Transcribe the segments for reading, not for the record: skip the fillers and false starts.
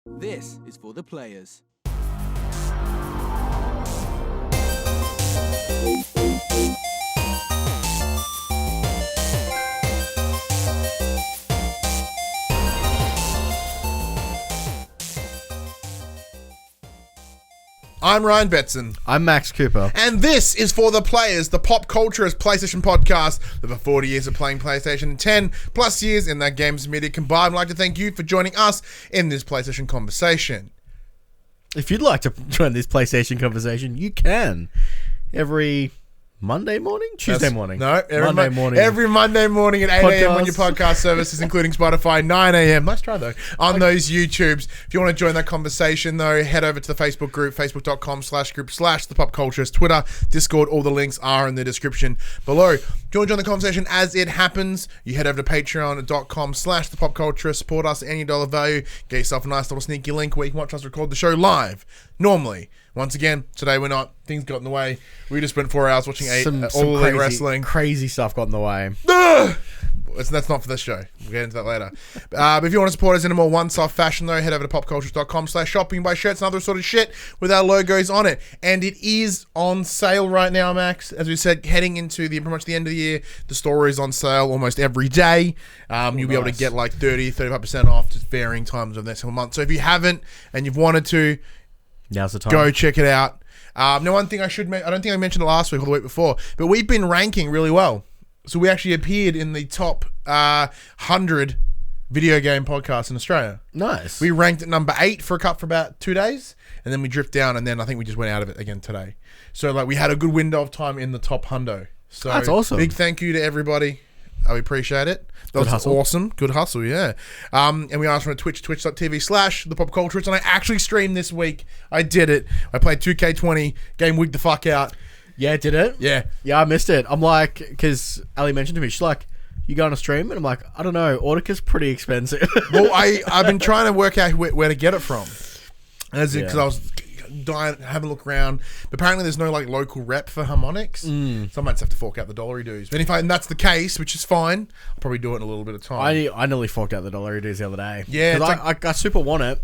This is for the players. I'm Ryan Betson. I'm Max Cooper. And this is For the Players, the pop culturist PlayStation podcast. Over 40 years of playing PlayStation and 10 plus years in that games media combined. I'd like to thank you for joining us in this PlayStation conversation. If you'd like to join this PlayStation conversation, you can. Every Monday morning? Tuesday morning. No, Monday morning. Every Monday morning at 8 a.m. on your podcast services, including Spotify, 9 a.m. Nice try, though. On those YouTubes. If you want to join that conversation, though, head over to the Facebook group, facebook.com/group/the pop culturist, Twitter, Discord. All the links are in the description below. If you want to join the conversation as it happens, you head over to patreon.com/the pop culturist. Support us at any dollar value. Get yourself a nice little sneaky link where you can watch us record the show live. Normally. Once again, today we're not. Things got in the way. We just spent 4 hours watching All Elite Wrestling. Crazy stuff got in the way. That's not for this show. We'll get into that later. But if you want to support us in a more one-off fashion, though, head over to popcultures.com/shopping, buy shirts and other sort of shit with our logos on it. And it is on sale right now, Max. As we said, heading into pretty much the end of the year, the store is on sale almost every day. You'll be able to get like 30-35% off to varying times of the next couple months. So if you haven't and you've wanted to, now's the time. Go check it out. Now, one thing I don't think I mentioned it last week or the week before, but we've been ranking really well. So we actually appeared in the top 100 video game podcasts in Australia. Nice. We ranked at number 8 for about 2 days, and then we drift down, and then I think we just went out of it again today. So like we had a good window of time in the top hundo. So that's awesome. Big thank you to everybody. I appreciate it. That was hustle. Awesome. Good hustle, yeah. And we asked from twitch.tv/thepopculturist, and I actually streamed this week. I did it. I played 2K20, game week the fuck out. Yeah, did it? Yeah. Yeah, I missed it. I'm like, because Ali mentioned to me, she's like, you going to stream? And I'm like, I don't know. Audica's pretty expensive. Well, I've been trying to work out where to get it from. Because I was dying, have a look around. But apparently there's no like local rep for harmonics. So I might just have to fork out the dollary dues. But and that's the case, which is fine, I'll probably do it in a little bit of time. I nearly forked out the dollary dues the other day. Yeah. Because I super want it.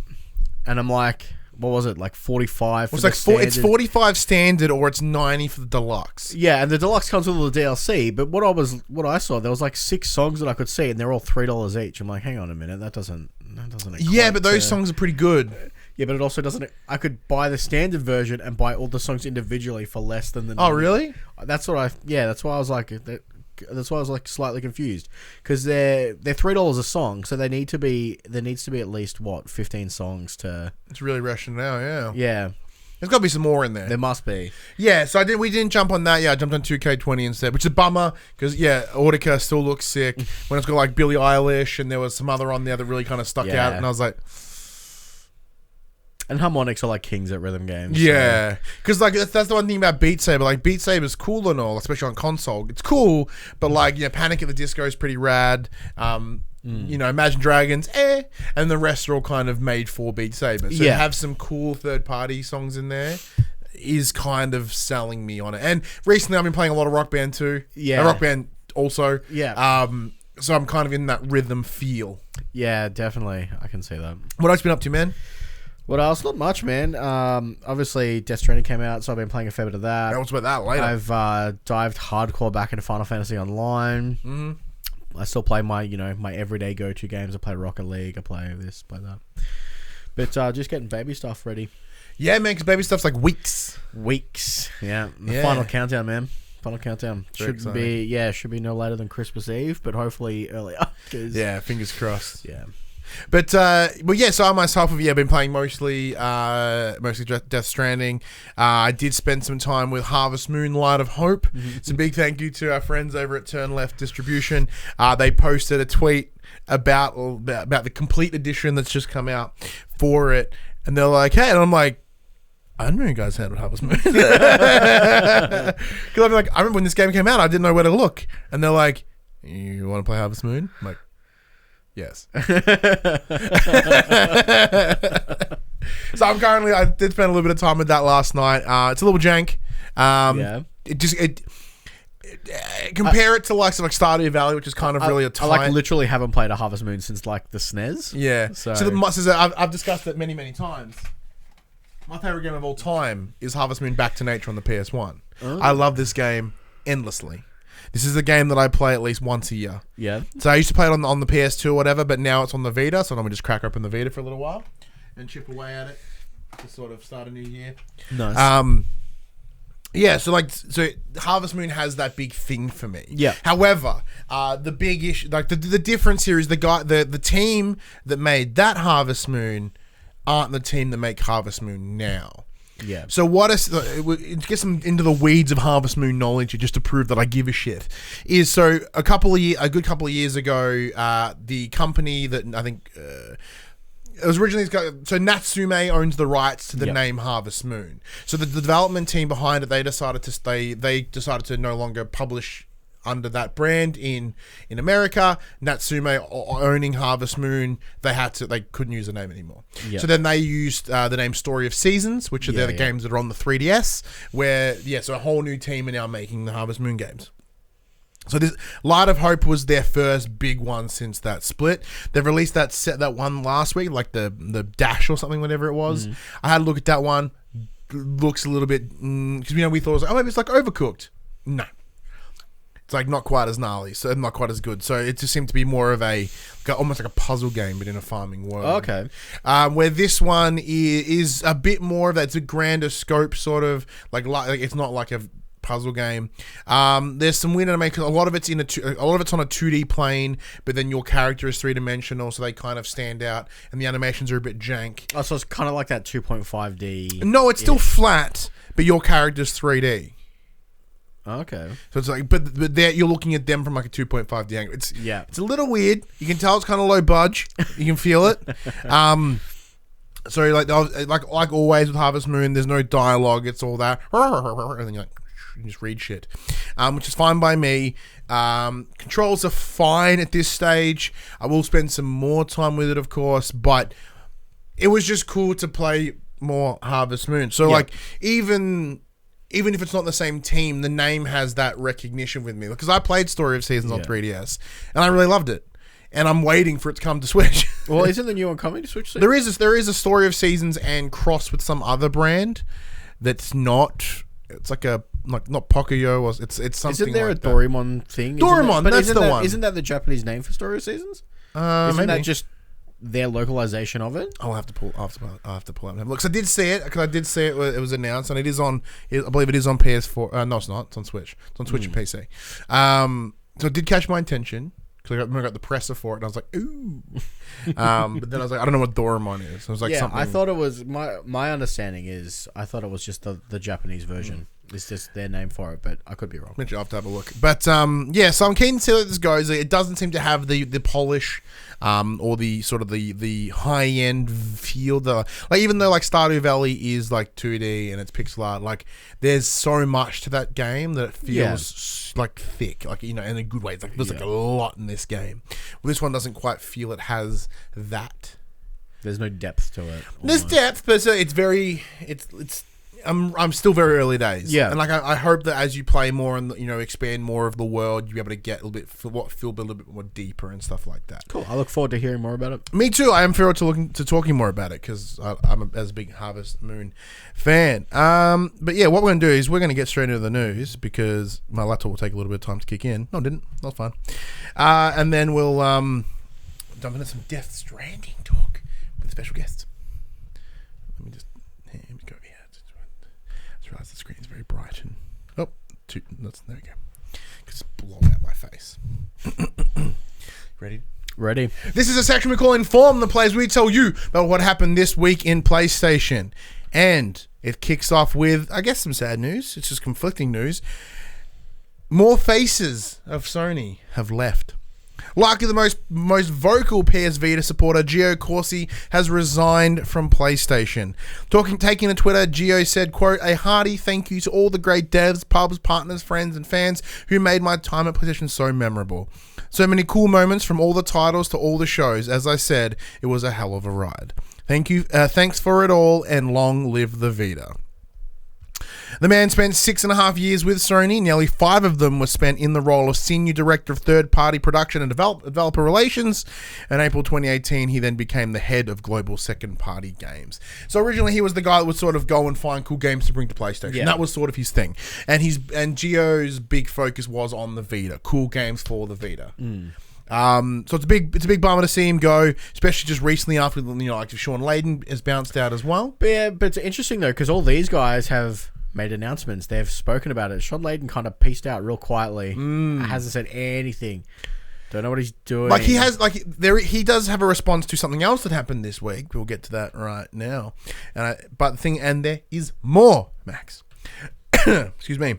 And I'm like, what was it? Like 45 for it's the like standard. It's 45 standard or it's 90 for the deluxe. Yeah, and the deluxe comes with all the DLC. But what I saw, there was like 6 songs that I could see, and they're all $3 each. I'm like, hang on a minute, that doesn't. Yeah, but those songs are pretty good. Yeah, but it also doesn't. I could buy the standard version and buy all the songs individually for less than the. Oh, really? That's what I. Yeah, that's why I was like. That's why I was like slightly confused because they're $3 a song, so there needs to be at least 15 songs to. It's really rushing now, yeah. Yeah. There's got to be some more in there. There must be. Yeah, so we didn't jump on that. Yeah, I jumped on 2K20 instead, which is a bummer because Audica still looks sick. When it's got like Billie Eilish and there was some other on there that really kind of stuck out, and I was like. And harmonics are like kings at rhythm games. Yeah, because like that's the one thing about Beat Saber. Like Beat Saber is cool and all, especially on console. It's cool, but like Panic at the Disco is pretty rad. Imagine Dragons, and the rest are all kind of made for Beat Saber. So to have some cool third-party songs in there is kind of selling me on it. And recently I've been playing a lot of Rock Band too. Yeah, Rock Band also. Yeah. So I'm kind of in that rhythm feel. Yeah, definitely. I can see that. What else you been up to, man? What else? Not much, man. Obviously, Death Stranding came out, so I've been playing a fair bit of that. What's about that later? I've dived hardcore back into Final Fantasy Online. Mm-hmm. I still play my everyday go-to games. I play Rocket League. I play this, play that. But just getting baby stuff ready. Yeah, man, because baby stuff's like weeks. Yeah. The final countdown, man. Final countdown. Should be no later than Christmas Eve, but hopefully earlier. Yeah, fingers crossed. Yeah. But so I myself have been playing mostly Death Stranding. I did spend some time with Harvest Moon Light of Hope. It's a big thank you to our friends over at Turn Left Distribution. They posted a tweet about the complete edition that's just come out for it, and they're like, "Hey," and I'm like, I didn't know you guys had Harvest Moon. Because I'm like, I remember when this game came out, I didn't know where to look, and they're like, "You want to play Harvest Moon?" I'm like, yes. So I did spend a little bit of time with that last night. It's a little jank. compare it to like Stardew Valley, which is kind of really a I like literally haven't played a Harvest Moon since like the SNES. Yeah. So I've discussed it many times. My favorite game of all time is Harvest Moon Back to Nature on the PS1. Oh. I love this game endlessly. This is a game that I play at least once a year. Yeah. So I used to play it on the PS2 or whatever, but now it's on the Vita, so I'm gonna just crack open the Vita for a little while and chip away at it to sort of start a new year. Nice. Yeah, so Harvest Moon has that big thing for me. Yeah. However, the big issue, like the difference here is the team that made that Harvest Moon aren't the team that make Harvest Moon now. Yeah. So get some into the weeds of Harvest Moon knowledge just to prove that I give a shit. Is so a good couple of years ago, the company that I think. It was originally so Natsume owns the rights to the name Harvest Moon. So the development team behind it, they decided to no longer publish under that brand in America. Natsume owning Harvest Moon, they couldn't use the name anymore. So then they used the name Story of Seasons, which are the games that are on the 3DS. So a whole new team are now making the Harvest Moon games. So this Light of Hope was their first big one since that split. They've released that one last week, like the Dash or something, whatever it was. I had a look at that one. Looks a little bit because we thought it was like, maybe it's like Overcooked. No, it's like not quite as gnarly, so not quite as good. So it just seemed to be more of almost like a puzzle game, but in a farming world. Okay. Where this one is a bit more of that. It's a grander scope, sort of like it's not like a puzzle game. There's some weird animation. A lot of it's on a 2D plane, but then your character is 3-dimensional, so they kind of stand out, and the animations are a bit jank. Oh, so it's kind of like that 2.5D. No, it's still flat, but your character's 3D. Okay. So it's like, but you're looking at them from like a 2.5D angle. It's a little weird. You can tell it's kind of low budge. You can feel it. So like always with Harvest Moon, there's no dialogue. It's all that, and then you're like. You just read shit, which is fine by me. Controls are fine at this stage. I will spend some more time with it, of course, but it was just cool to play more Harvest Moon. So like even if it's not the same team, the name has that recognition with me because I played Story of Seasons on 3DS and I really loved it, and I'm waiting for it to come to Switch. Well, isn't the new one coming to Switch soon? There is a Story of Seasons and cross with some other brand that's not. It's like not Pocoyo, or it's something. Isn't there like a Doraemon thing? Doraemon, that's the one. Isn't that the Japanese name for Story of Seasons? Isn't that just their localization of it? I'll have to pull. I'll have to pull up and have a look. 'Cause I did see it. Because I did see it. It was announced, and it is on. I believe it is on PS4. No, it's not. It's on Switch. It's on Switch and PC. So it did catch my attention. Because I got the presser for it, and I was like, ooh. But then I was like, I don't know what Doraemon is. So it was like something. I thought it was my understanding is I thought it was just the Japanese version. It's just their name for it, but I could be wrong. I'll have to have a look. But so I'm keen to see how this goes. It doesn't seem to have the polish or the sort of the high end feel. Even though like Stardew Valley is like 2D and it's pixel art, like there's so much to that game that it feels like thick, like in a good way. It's like there's like a lot in this game. Well, this one doesn't quite feel it has that. There's no depth to it. There's depth, but it's very it's. I'm still very early days. Yeah. And like I hope that as you play more and expand more of the world, you'll be able to get a little bit feel a little bit more deeper and stuff like that. Cool. I look forward to hearing more about it. Me too. I am forward to talking more about it because I'm as a big Harvest Moon fan. But yeah, what we're gonna do is we're gonna get straight into the news because my laptop will take a little bit of time to kick in. No, it didn't. That was fine. And then we'll jump into some Death Stranding talk with special guests. Let me just go here. I just realized the screen is very bright and there we go. Just blow out my face. Ready? This is a section we call Inform the Players. We tell you about what happened this week in PlayStation, and it kicks off with I guess some sad news. It's just conflicting news. More faces of Sony have left. Likely the most vocal PS Vita supporter, Gio Corsi, has resigned from PlayStation. Taking to Twitter, Gio said, quote, "A hearty thank you to all the great devs, pubs, partners, friends, and fans who made my time at PlayStation so memorable. So many cool moments from all the titles to all the shows. As I said, it was a hell of a ride. Thank you, thanks for it all, and long live the Vita." The man spent 6.5 years with Sony. Nearly 5 of them were spent in the role of Senior Director of Third-Party Production and Developer Relations. In April 2018, he then became the head of Global Second-Party Games. So originally, he was the guy that would sort of go and find cool games to bring to PlayStation. Yeah. That was sort of his thing. And Gio's big focus was on the Vita. Cool games for the Vita. So it's a big bummer to see him go, especially just recently after, like Sean Layden has bounced out as well. But it's interesting though, because all these guys have made announcements. They've spoken about it. Sean Layden kind of pieced out real quietly. Hasn't said anything. Don't know what he's doing. Like he does have a response to something else that happened this week. We'll get to that right now. But there is more, Max. Excuse me.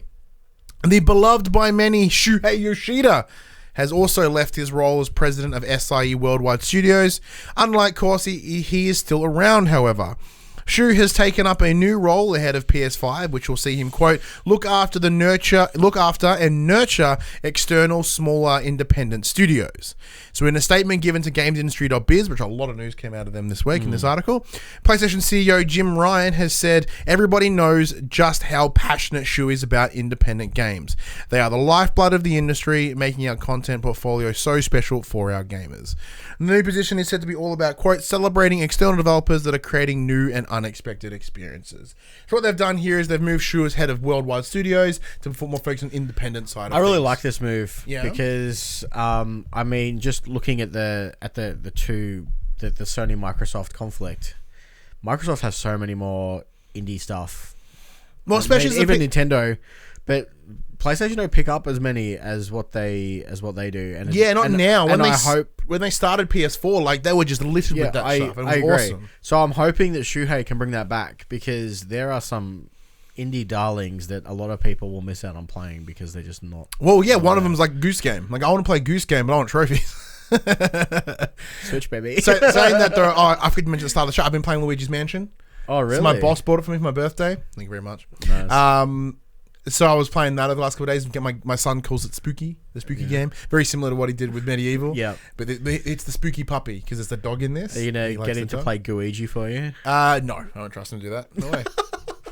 The beloved by many Shuhei Yoshida has also left his role as president of SIE Worldwide Studios. Unlike Corsi, he is still around, however. Shu has taken up a new role ahead of PS5, which will see him, quote, look after and nurture external, smaller, independent studios. So in a statement given to GamesIndustry.biz, which a lot of news came out of them this week in this article, PlayStation CEO Jim Ryan has said, everybody knows just how passionate Shu is about independent games. They are the lifeblood of the industry, making our content portfolio so special for our gamers. The new position is said to be all about, quote, celebrating external developers that are creating new and unexpected experiences. So what they've done here is they've moved Shu as head of Worldwide Studios to put more focus on independent side of I really things. like this move because I mean, just looking at the Sony Microsoft conflict, Microsoft has so many more indie stuff. Well, especially even Nintendo, but PlayStation don't pick up as many as what they do. And now. hope when they started PS4, like they were just littered with that stuff. It was agree. awesome. So I'm hoping that Shuhei can bring that back because there are some indie darlings that a lot of people will miss out on playing because they're just not. Well, yeah, one of them's like Goose Game. Like I want to play Goose Game, but I want trophies. Switch, baby. So saying that, I forgot to mention at the start of the show. I've been playing Luigi's Mansion. Oh, really? So my boss bought it for me for my birthday. Thank you very much. Nice. So I was playing that over the last couple of days. My son calls it Spooky, the Spooky game. Very similar to what he did with Medieval. Yeah. But it's the Spooky Puppy because it's the dog in this. Are you going to get him to play Guigi for you? No, I don't trust him to do that. No way.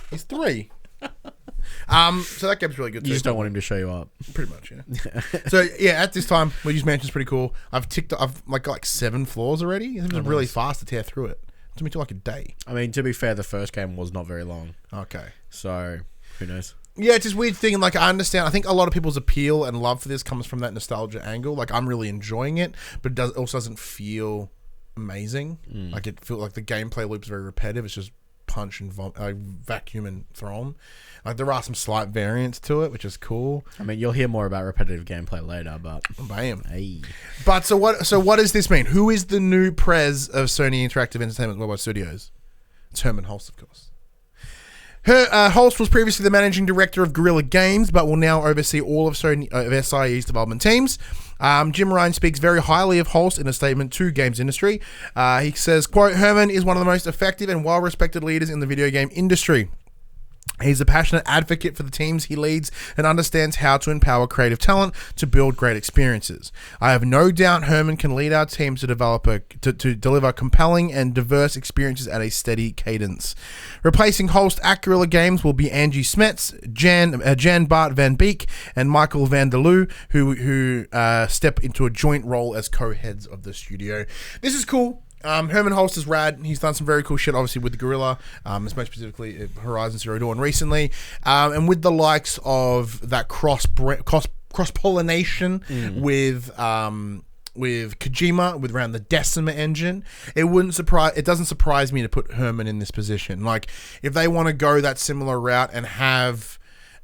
He's 3. So that game's really good too. You just don't want him to show you up. Pretty much, yeah. So yeah, at this time, Luigi's Mansion's pretty cool. I've got 7 floors already. It was really fast to tear through it. It took me like a day. I mean, to be fair, the first game was not very long. Okay. So, who knows? Yeah, it's just weird thing. Like, I understand. I think a lot of people's appeal and love for this comes from that nostalgia angle. Like, I'm really enjoying it, but it also doesn't feel amazing. Like, it feels like the gameplay loop's very repetitive. It's just punch and vacuum and throw 'em. Like, there are some slight variants to it, which is cool. I mean, you'll hear more about repetitive gameplay later, but Bam. hey. But so what does this mean? Who is the new prez of Sony Interactive Entertainment Worldwide Studios? It's Herman Hulst, of course. Hulst was previously the managing director of Guerrilla Games, but will now oversee all of SIE's development teams. Jim Ryan speaks very highly of Hulst in a statement to Games Industry. He says, quote, Herman is one of the most effective and well-respected leaders in the video game industry. He's a passionate advocate for the teams he leads and understands how to empower creative talent to build great experiences. I have no doubt Herman can lead our team to deliver compelling and diverse experiences at a steady cadence. Replacing Hulst at Guerrilla Games will be Angie Smets, Jan Bart Van Beek, and Michael Van der Loo, who step into a joint role as co-heads of the studio. This is cool. Herman Hulst is rad. He's done some very cool shit, obviously, with the Guerrilla, most specifically Horizon Zero Dawn recently, and with the likes of that cross-pollination with Kojima, with around the Decima engine. It doesn't surprise me to put Herman in this position. Like, if they want to go that similar route and have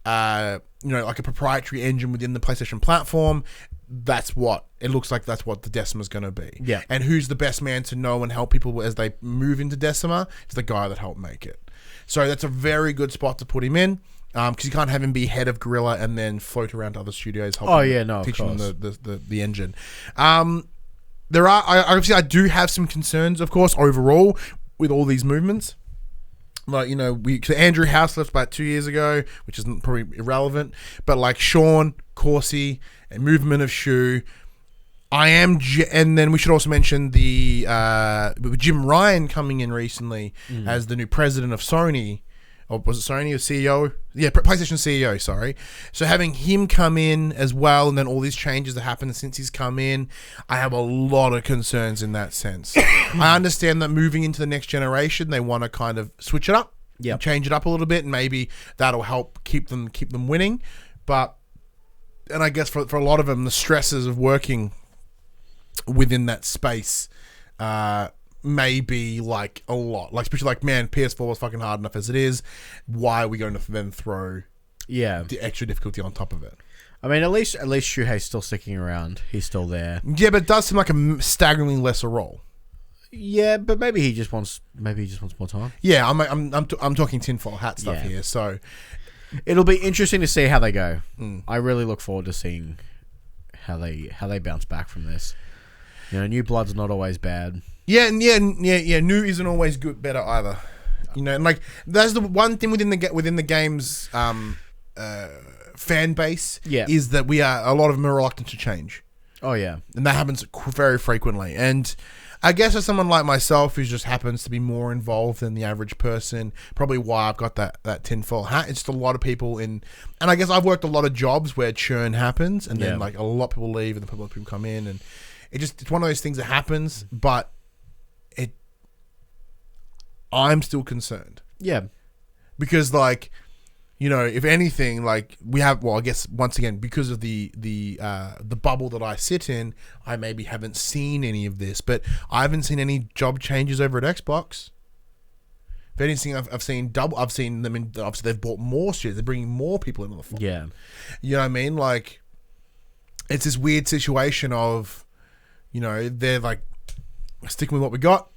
like a proprietary engine within the PlayStation platform, that's what it looks like. That's what the Decima's going to be. Yeah. And who's the best man to know and help people as they move into Decima? It's the guy that helped make it. So that's a very good spot to put him in, because you can't have him be head of Guerrilla and then float around to other studios. Teaching the engine. I do have some concerns, of course, overall with all these movements. Like, Andrew House left about 2 years ago, which isn't probably irrelevant, but like Sean, Corsi, and movement of Shu. And then we should also mention the Jim Ryan coming in recently as the new president of Sony. or was it Sony or CEO? Yeah, PlayStation CEO, sorry. So having him come in as well, and then all these changes that happened since he's come in, I have a lot of concerns in that sense. I understand that moving into the next generation, they want to kind of switch it up, change it up a little bit, and maybe that'll help keep them winning. But, and I guess for a lot of them, the stresses of working within that space, maybe like a lot, like especially like, man, PS4 was fucking hard enough as it is. Why are we going to then throw the extra difficulty on top of it? I mean, at least Shuhei's still sticking around. He's still there. Yeah, but it does seem like a staggeringly lesser role. Yeah, but maybe he just wants more time. Yeah, I'm talking tinfoil hat stuff here. So it'll be interesting to see how they go. I really look forward to seeing how they bounce back from this. You know, new blood's not always bad. Yeah. New isn't always better either. You know, and like that's the one thing within the game's fan base is that a lot of them are reluctant to change. Oh yeah, and that happens very frequently. And I guess as someone like myself who just happens to be more involved than the average person, probably why I've got that tinfoil hat. It's just a lot of people and I guess I've worked a lot of jobs where churn happens, and then like a lot of people leave, and a lot of people come in, and it's one of those things that happens. But I'm still concerned. Yeah. Because like, you know, if anything, like we have, well, I guess once again, because of the bubble that I sit in, I maybe haven't seen any of this, but I haven't seen any job changes over at Xbox. If anything, I've seen them in, obviously they've bought more studios, they're bringing more people into the fold. Yeah. You know what I mean? Like, it's this weird situation of, you know, they're like sticking with what we got.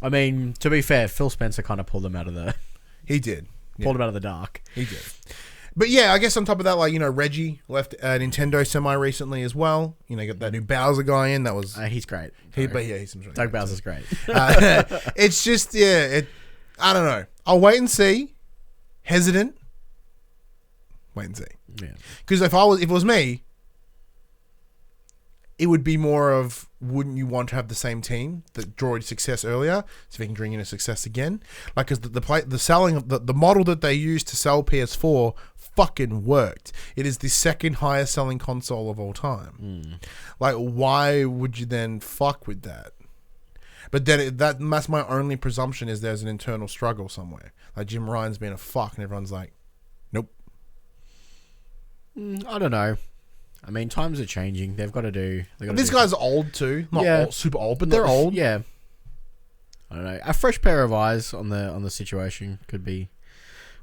I mean, to be fair, Phil Spencer kind of pulled them out of the... He did. Pulled him out of the dark. He did. But yeah, I guess on top of that, like, you know, Reggie left Nintendo semi-recently as well. You know, you got that new Bowser guy in. That was... he's great. He's really Doug Bowser's great. It's just, I don't know. I'll wait and see. Hesitant. Wait and see. Yeah. Because if it was me, it would be more of, wouldn't you want to have the same team that drove success earlier, so they can bring in a success again? Like, because the selling of the model that they used to sell PS4 fucking worked. It is the second highest selling console of all time. Like, why would you then fuck with that? But then that's my only presumption, is there's an internal struggle somewhere. Like, Jim Ryan's being a fuck, and everyone's like, nope. I don't know. I mean, times are changing. They've got to do... These guys are old too. Not old, super old, but they're old. Yeah. I don't know. A fresh pair of eyes on the situation could be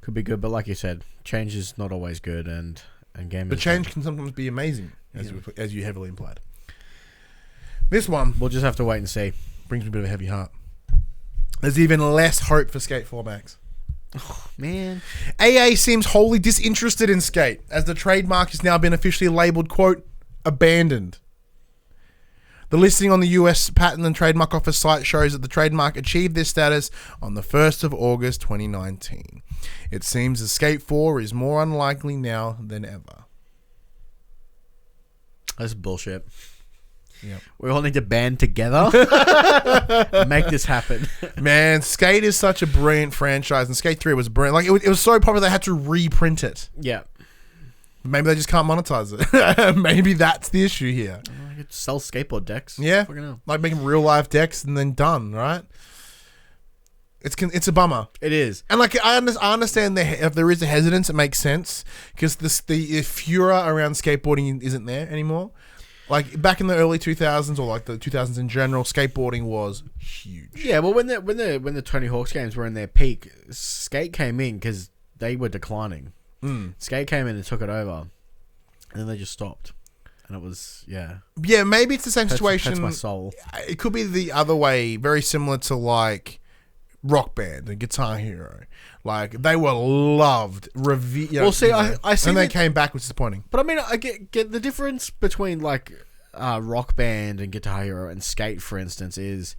good. But like you said, change is not always good, and gamers... But change can sometimes be amazing, as you heavily implied. This one... We'll just have to wait and see. Brings me a bit of a heavy heart. There's even less hope for Skate 4 Max. Oh, man. EA seems wholly disinterested in Skate, as the trademark has now been officially labelled, quote, abandoned. The listing on the US Patent and Trademark Office site shows that the trademark achieved this status on the 1st of August 2019. It seems that Skate 4 is more unlikely now than ever. That's bullshit. Yep. We all need to band together and make this happen. Man, Skate is such a brilliant franchise, and Skate 3 was brilliant. Like, it was so popular they had to reprint it. Yeah. Maybe they just can't monetize it. Maybe that's the issue here. I could sell skateboard decks. Yeah. Like making real life decks and then done, right? It's a bummer. It is. And like, I understand if there is a hesitance, it makes sense, because the furor around skateboarding isn't there anymore. Like, back in the early 2000s, or like the 2000s in general, skateboarding was huge. Yeah, well, when the Tony Hawk's games were in their peak, Skate came in because they were declining. Skate came in and took it over, and then they just stopped. And it was, yeah, maybe it's the same situation. Hurts my soul. It could be the other way, very similar to like Rock Band and Guitar Hero. Like, they were loved. Well, see, I see, and they came back, which is disappointing. But I mean, I get the difference between like Rock Band and Guitar Hero and Skate, for instance, is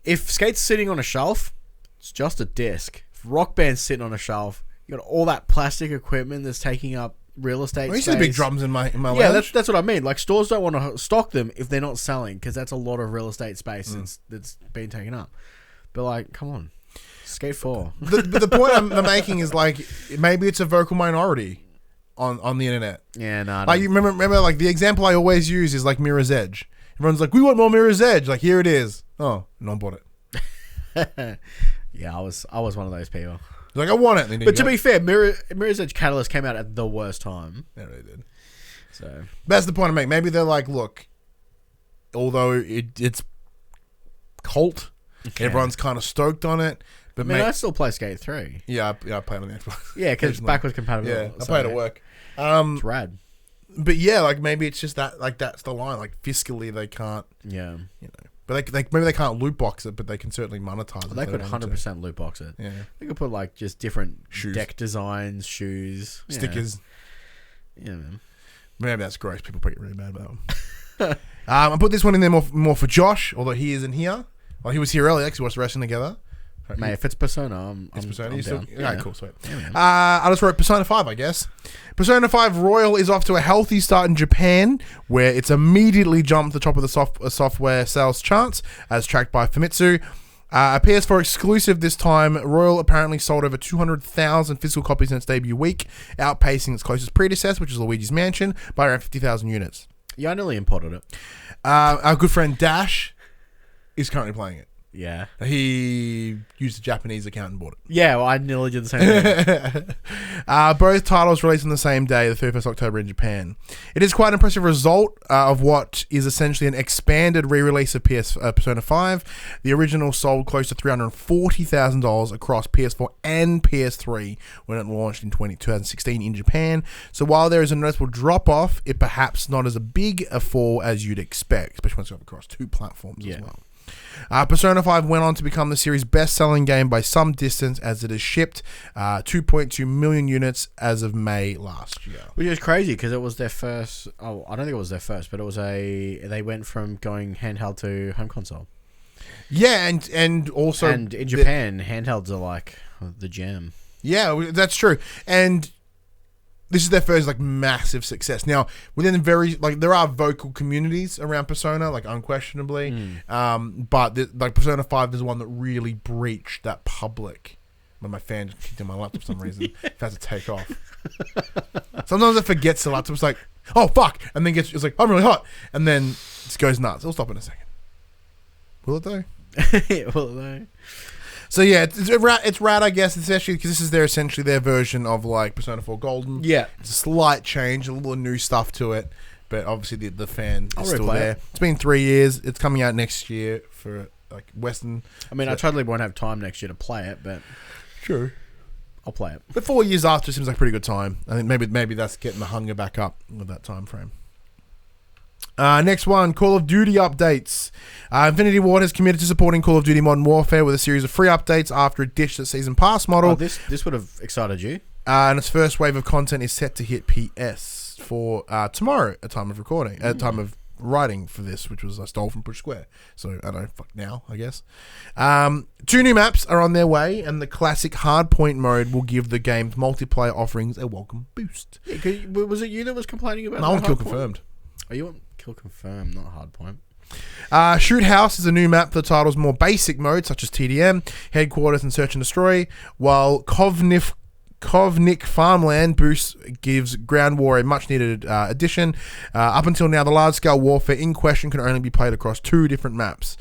if Skate's sitting on a shelf, it's just a disc. If Rock Band's sitting on a shelf, you got all that plastic equipment that's taking up real estate. I used to see the big drums in my lounge. Yeah, that's what I mean. Like, stores don't want to stock them if they're not selling, because that's a lot of real estate space that's been taken up. But like, come on. Skate 4. The point I'm making is like maybe it's a vocal minority on the internet. Yeah, no. Like you remember like the example I always use is like Mirror's Edge. Everyone's like, we want more Mirror's Edge. Like here it is. Oh, no one bought it. Yeah, I was one of those people. Like I want it. But to be fair, Mirror's Edge Catalyst came out at the worst time. Yeah, they did. So that's the point I make. Maybe they're like, look, although it's cult, everyone's kind of stoked on it. But I still play Skate 3. Yeah, I play it on the Xbox. Yeah, because it's backwards compatible. Yeah, I play it at work. It's rad. But yeah, like maybe it's just that, like that's the line. Like fiscally, they can't. Yeah. You know, but they maybe they can't loot box it, but they can certainly monetize it. They could 100% loot box it. Yeah. They could put like just different Shoes. deck designs, shoes, stickers. Yeah, man. Maybe that's gross. People probably get really mad about that one. I put this one in there more for Josh, although he isn't here. Well, he was here earlier because we watched the wrestling together. Mate, if it's Persona, it's Persona. I'm down. Yeah, cool, sweet. Yeah, I just wrote Persona 5, I guess. Persona 5 Royal is off to a healthy start in Japan, where it's immediately jumped to the top of the software sales charts, as tracked by Famitsu. A PS4 exclusive this time, Royal apparently sold over 200,000 physical copies in its debut week, outpacing its closest predecessor, which is Luigi's Mansion, by around 50,000 units. Yeah, I nearly imported it. Our good friend Dash is currently playing it. Yeah. He used a Japanese account and bought it. Yeah, well, I nearly did the same thing. Both titles released on the same day, the 31st October in Japan. It is quite an impressive result of what is essentially an expanded re-release of Persona 5. The original sold close to $340,000 across PS4 and PS3 when it launched in 2016 in Japan. So while there is a noticeable drop-off, it perhaps not as a big a fall as you'd expect, especially once you have across two platforms as well. Persona 5 went on to become the series' best-selling game by some distance, as it has shipped 2.2 million units as of May last year. Which is crazy because it was their first. Oh, I don't think it was their first, but it was they went from going handheld to home console. Yeah, and also in Japan, handhelds are like the jam. Yeah, that's true, and this is their first like massive success. Now, within there are vocal communities around Persona, like unquestionably, but like Persona 5 is the one that really breached that public. When my fan just kicked in my laptop for some reason, it has to take off. Sometimes it forgets the laptop's like, oh fuck, and then it's like, I'm really hot, and then it goes nuts. It'll stop in a second. Will it though? Will it though? So yeah, it's rad, I guess, especially because this is essentially their version of like Persona 4 Golden. Yeah, it's a slight change, a little new stuff to it, but obviously the fan is still there. It's been 3 years. It's coming out next year for like Western. I mean, I totally won't have time next year to play it, but sure, I'll play it. But 4 years after seems like a pretty good time. I think maybe that's getting the hunger back up with that time frame. Next one, Call of Duty updates. Infinity Ward has committed to supporting Call of Duty Modern Warfare with a series of free updates after it ditched its Season Pass model. Oh, this would have excited you. And its first wave of content is set to hit PS for tomorrow at time of recording, at time of writing for this, which was I stole from Push Square. So I don't know, fuck now, I guess. 2 new maps are on their way, and the classic hardpoint mode will give the game's multiplayer offerings a welcome boost. Yeah, was it you that was complaining about? No, I want Kill Confirmed. Oh, you want Kill Confirmed, not Hardpoint. Shoot House is a new map for the title's more basic modes, such as TDM, Headquarters, and Search and Destroy, while Kovnik Farmland Boost gives Ground War a much-needed addition. Up until now, the large-scale warfare in question can only be played across 2 different maps.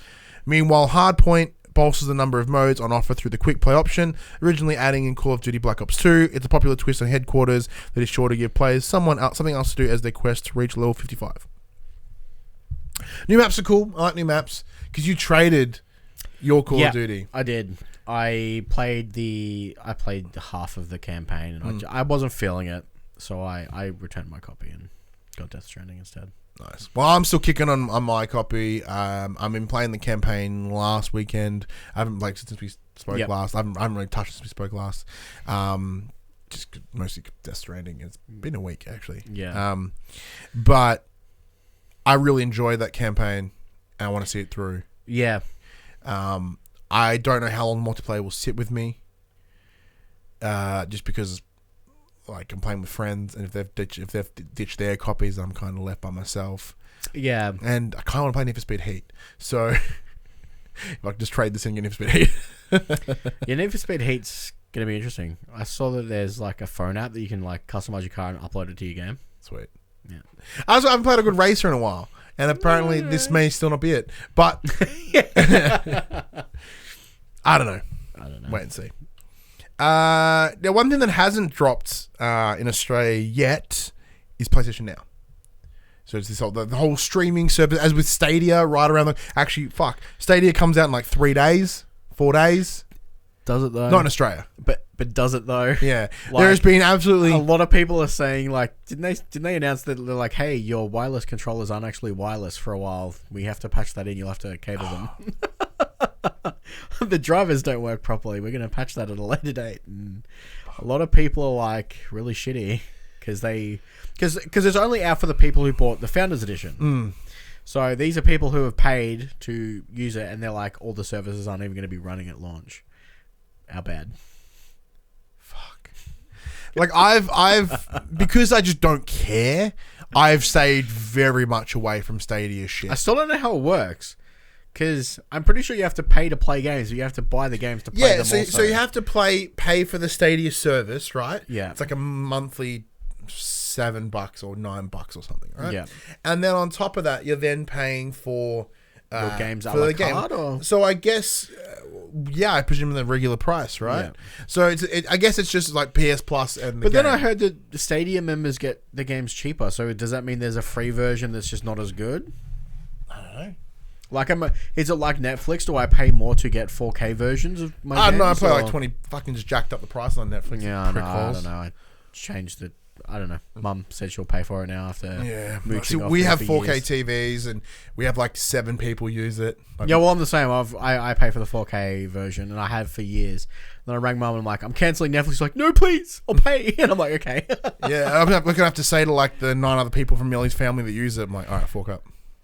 Meanwhile, Hardpoint bolsters the number of modes on offer through the quick play option, originally adding in Call of Duty Black Ops 2. It's a popular twist on Headquarters that is sure to give players something else to do as they quest to reach level 55. New maps are cool. I like new maps because you traded your Call of Duty. I did. I played half of the campaign and I wasn't feeling it, so I returned my copy and got Death Stranding instead. Nice. Well, I'm still kicking on my copy. I've been playing the campaign last weekend. I haven't since we spoke last. I haven't really touched it since we spoke last. Just mostly Death Stranding. It's been a week actually. Yeah. But I really enjoy that campaign, and I want to see it through. Yeah. I don't know how long multiplayer will sit with me. Just because, like, I'm playing with friends, and if they've ditched their copies, I'm kind of left by myself. Yeah. And I kind of want to play Need for Speed Heat. So, If I could just trade this in and Need for Speed Heat. Yeah, Need for Speed Heat's gonna be interesting. I saw that there's like a phone app that you can like customize your car and upload it to your game. Sweet. Yeah. I haven't played a good racer in a while, and apparently this may still not be it. But I don't know. Wait and see. Now, one thing that hasn't dropped in Australia yet is PlayStation Now. So it's this the whole streaming service, as with Stadia, right around Stadia comes out in like 3 days, 4 days. Does it though? Not in Australia, but does it though? Yeah, Like, there has been absolutely a lot of people are saying like, didn't they announce that they're like, hey, your wireless controllers aren't actually wireless for a while. We have to patch that in. You'll have to cable them. The drivers don't work properly. We're going to patch that at a later date. And a lot of people are like really shitty because it's only out for the people who bought the Founders Edition. So these are people who have paid to use it, and they're like, all the services aren't even going to be running at launch. How bad? Fuck. Like I've because I just don't care. I've stayed very much away from Stadia shit. I still don't know how it works. Because I'm pretty sure you have to pay to play games. You have to buy the games to play them also. So you have to pay for the Stadia service, right? Yeah. It's like a monthly $7 or $9 or something, right? Yeah. And then on top of that, you're then paying for your games a for la the game. carte, or? So I guess, I presume the regular price, right? Yeah. So I guess it's just like PS Plus and. But then I heard that the Stadia members get the games cheaper. So does that mean there's a free version that's just not as good? I don't know. Like, is it like Netflix? Do I pay more to get 4K versions of my games? No, I pay like 20. Fucking just jacked up the price on Netflix. Yeah, no, I don't know. I changed it. I don't know. Mum said she'll pay for it now after mooching off we it have for 4K years. TVs and we have like 7 people use it. Like, Yeah, well, I'm the same. I pay for the 4K version, and I have for years. Then I rang Mum and I'm like, I'm cancelling Netflix. She's like, no, please, I'll pay. And I'm like, okay. yeah, we're gonna have to say to like the 9 other people from Millie's family that use it, I'm like, all right, fork up.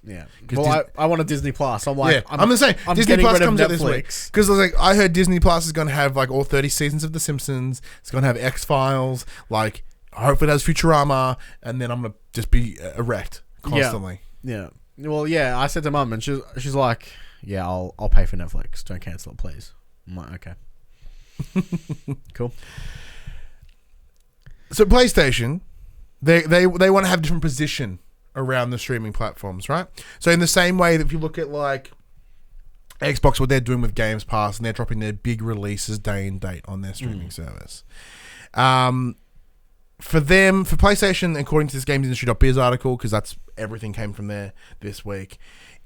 Yeah. Well, I want a Disney Plus. I'm like, yeah, I'm the same. Disney Plus comes out this week Netflix. because I heard Disney Plus is going to have like all 30 seasons of The Simpsons. It's going to have X-Files. Like, hopefully it has Futurama, and then I'm going to just be erect constantly. Yeah. Well, yeah. I said to Mum, and she's like, yeah, I'll pay for Netflix. Don't cancel it, please. I'm like, okay. Cool. So PlayStation, they want to have a different position around the streaming platforms, right? So in the same way that if you look at like Xbox, what they're doing with Games Pass, and they're dropping their big releases day and date on their streaming service. For PlayStation, according to this GamesIndustry.biz article, because that's everything came from there this week,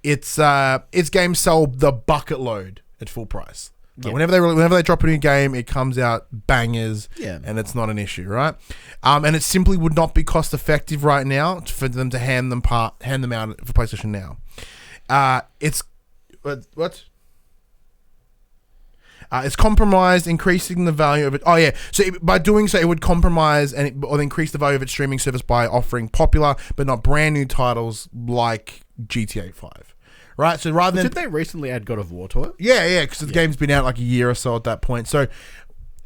its games sell the bucket load at full price. Like whenever they drop a new game, it comes out bangers, and it's not an issue, right? And it simply would not be cost effective right now for them to hand them out for PlayStation Now. It's compromised, increasing the value of it. Oh yeah, so by doing so, it would compromise or increase the value of its streaming service by offering popular but not brand new titles like GTA 5. Right, so rather than... Did they recently add God of War to it? Yeah, because the game's been out like a year or so at that point. So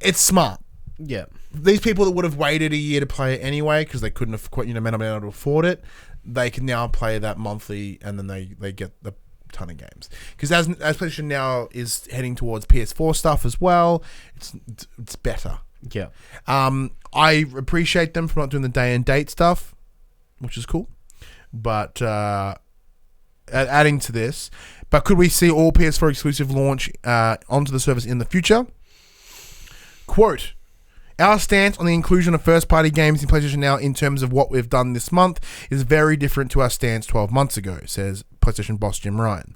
it's smart. Yeah. These people that would have waited a year to play it anyway because they couldn't have, may not have been able to afford it, they can now play that monthly, and then they get a ton of games. Because as PlayStation Now is heading towards PS4 stuff as well, it's better. Yeah. I appreciate them for not doing the day and date stuff, which is cool. But... adding to this, but could we see all PS4 exclusive launch onto the service in the future? Quote, our stance on the inclusion of first-party games in PlayStation Now in terms of what we've done this month is very different to our stance 12 months ago, says PlayStation boss Jim Ryan.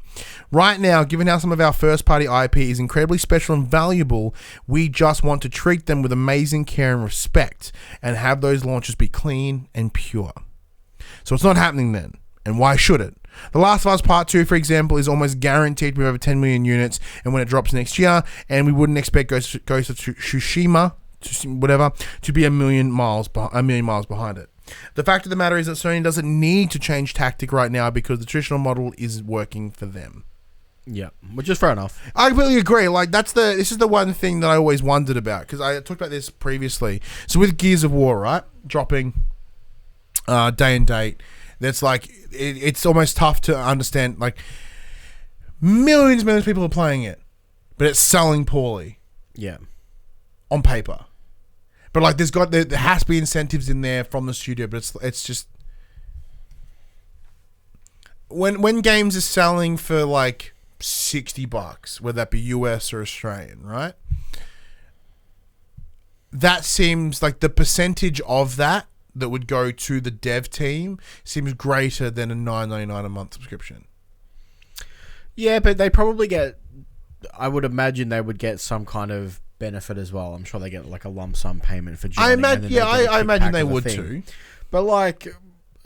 Right now, given how some of our first-party IP is incredibly special and valuable, we just want to treat them with amazing care and respect and have those launches be clean and pure. So it's not happening then, and why should it? The Last of Us Part 2, for example, is almost guaranteed to be over 10 million units, and when it drops next year, and we wouldn't expect Ghost of Tsushima, to be a million miles behind it. The fact of the matter is that Sony doesn't need to change tactic right now because the traditional model is working for them. Yeah, which is fair enough. I completely agree. Like this is the one thing that I always wondered about, because I talked about this previously. So with Gears of War, right, dropping day and date. That's like it's almost tough to understand. Like Millions of people are playing it, but it's selling poorly. Yeah. On paper. But like there has to be incentives in there from the studio, but it's just when games are selling for like $60, whether that be US or Australian, right? That seems like the percentage of that would go to the dev team seems greater than a $9.99 a month subscription. Yeah, but they probably get, I would imagine they would get some kind of benefit as well. I'm sure they get like a lump sum payment for joining. I imagine they would too. But like,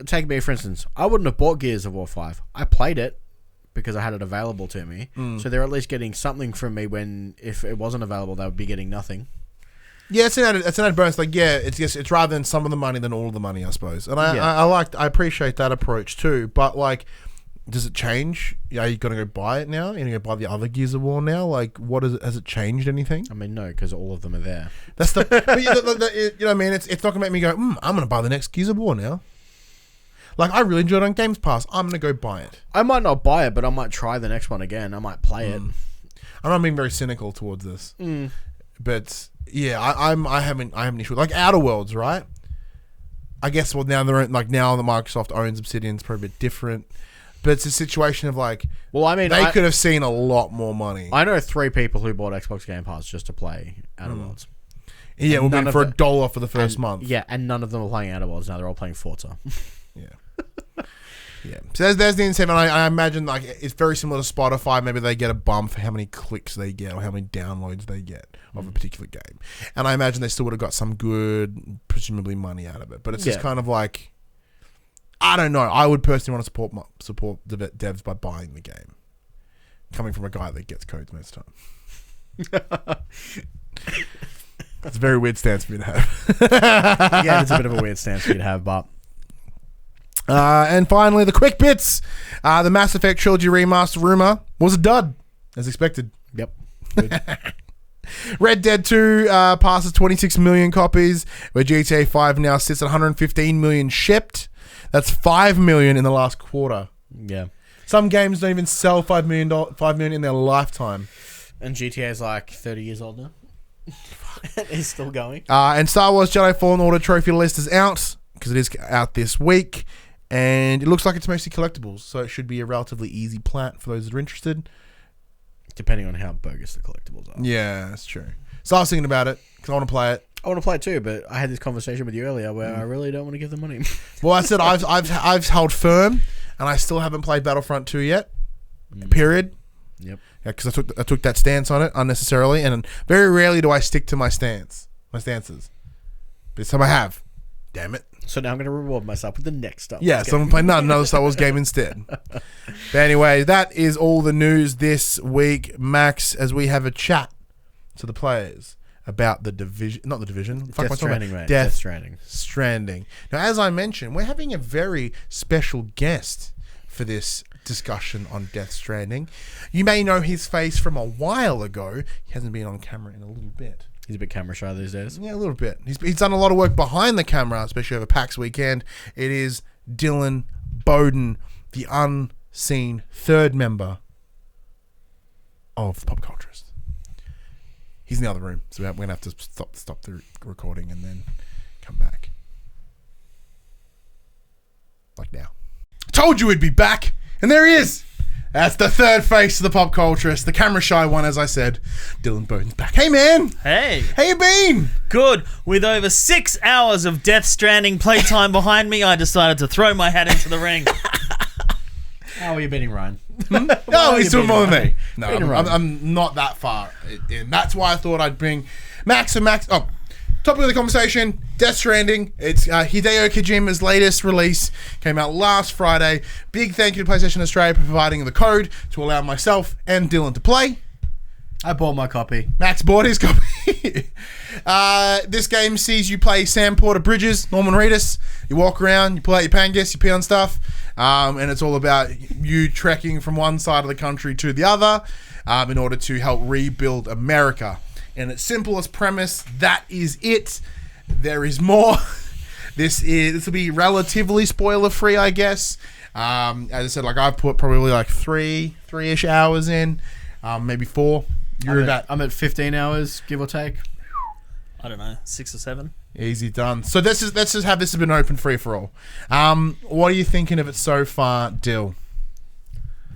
take me for instance, I wouldn't have bought Gears of War 5. I played it because I had it available to me. So they're at least getting something from me when, if it wasn't available, they would be getting nothing. Yeah, it's an added bonus. Like, yeah, it's rather than some of the money than all of the money, I suppose. And I appreciate that approach too. But like, does it change? Are you gonna go buy it now? Are you gonna go buy the other Gears of War now? Like, what is it? Has it changed anything? I mean, no, because all of them are there. That's the you know what I mean. It's not gonna make me go. I'm gonna buy the next Gears of War now. Like, I really enjoyed it on Games Pass. I'm gonna go buy it. I might not buy it, but I might try the next one again. I might play it. I'm not being very cynical towards this, but yeah, I have an issue with, like, Outer Worlds, right? I guess now that Microsoft owns Obsidian, it's probably a bit different. But it's a situation of like, well, I mean, they could have seen a lot more money. I know 3 people who bought Xbox Game Pass just to play Outer Worlds. Yeah, we'll be for $1 for the first month. Yeah, and none of them are playing Outer Worlds now. They're all playing Forza. Yeah. Yeah. So there's the incentive. I imagine like it's very similar to Spotify. Maybe they get a bump for how many clicks they get or how many downloads they get of a particular game. And I imagine they still would have got some good, presumably, money out of it. But it's just kind of like, I don't know. I would personally want to support the devs by buying the game. Coming from a guy that gets codes most of the time. It's a very weird stance for me to have. Yeah, it's a bit of a weird stance for you to have, but... and finally, the quick bits. The Mass Effect Trilogy remaster rumor was a dud, as expected. Yep. Red Dead 2 passes 26 million copies, where GTA 5 now sits at 115 million shipped. That's 5 million in the last quarter. Yeah. Some games don't even sell 5 million in their lifetime. And GTA is like 30 years old now. It's still going. And Star Wars Jedi Fallen Order trophy list is out, because it is out this week. And it looks like it's mostly collectibles, so it should be a relatively easy plat for those that are interested. Depending on how bogus the collectibles are. Yeah, that's true. So I was thinking about it, because I want to play it. I want to play it too, but I had this conversation with you earlier where I really don't want to give them money. Well, I said I've held firm, and I still haven't played Battlefront 2 yet. Period. Yep. Yeah, because I took that stance on it unnecessarily, and very rarely do I stick to my stances. But this time I have. Damn it. So now I'm going to reward myself with the next Star Wars game. So I'm going to play another Star Wars game instead. But anyway, that is all the news this week, Max, as we have a chat to the players about the Division. Not the Division. Death Stranding, mate. Death Stranding. Now, as I mentioned, we're having a very special guest for this discussion on Death Stranding. You may know his face from a while ago. He hasn't been on camera in a little bit. He's a bit camera shy these days. Yeah, a little bit. He's done a lot of work behind the camera, especially over PAX weekend. It is Dylan Boaden, the unseen third member of the Pop Culturist. He's in the other room, so we're going to have to stop the recording and then come back. Like now. Told you he'd be back, and there he is. That's the third face of the Pop Culturist, the camera shy one, as I said. Dylan Boaden's back. Hey, man. Hey. How you been? Good. With over 6 hours of Death Stranding playtime behind me, I decided to throw my hat into the ring. How are you betting, Ryan? No, he's doing more than me. No, I'm not that far in. That's why I thought I'd bring Max and Max. Oh, topic of the conversation, Death Stranding. It's Hideo Kojima's latest release. Came out last Friday. Big thank you to PlayStation Australia for providing the code to allow myself and Dylan to play. I bought my copy. Max bought his copy. This game sees you play Sam Porter Bridges, Norman Reedus. You walk around, you pull out your pangas, you pee on stuff. And it's all about you trekking from one side of the country to the other in order to help rebuild America. In its simplest premise, that is it. There is more. This will be relatively spoiler free, I guess. As I said, like I've put probably like three-ish hours in, maybe 4. I'm at 15 hours, give or take. I don't know, 6 or 7. Easy done. So let's just have this has been open free for all. What are you thinking of it so far, Dill?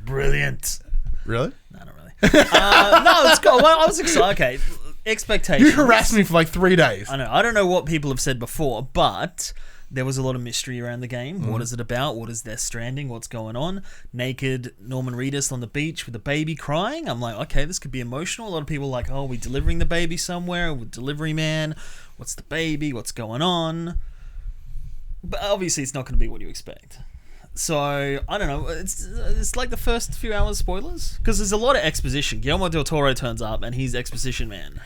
Brilliant. Really? No, not really. No, it's cool. Well, I was excited. Okay, expectations. You harassed me for like 3 days. I know. I don't know what people have said before, but there was a lot of mystery around the game. What is it about? What is Death Stranding? What's going on? Naked Norman Reedus on the beach with a baby crying. I'm like, okay, this could be emotional. A lot of people are like, oh, are we delivering the baby somewhere with delivery man? What's the baby? What's going on? But obviously, it's not going to be what you expect. So, I don't know. It's like the first few hours spoilers. Because there's a lot of exposition. Guillermo del Toro turns up and he's exposition man.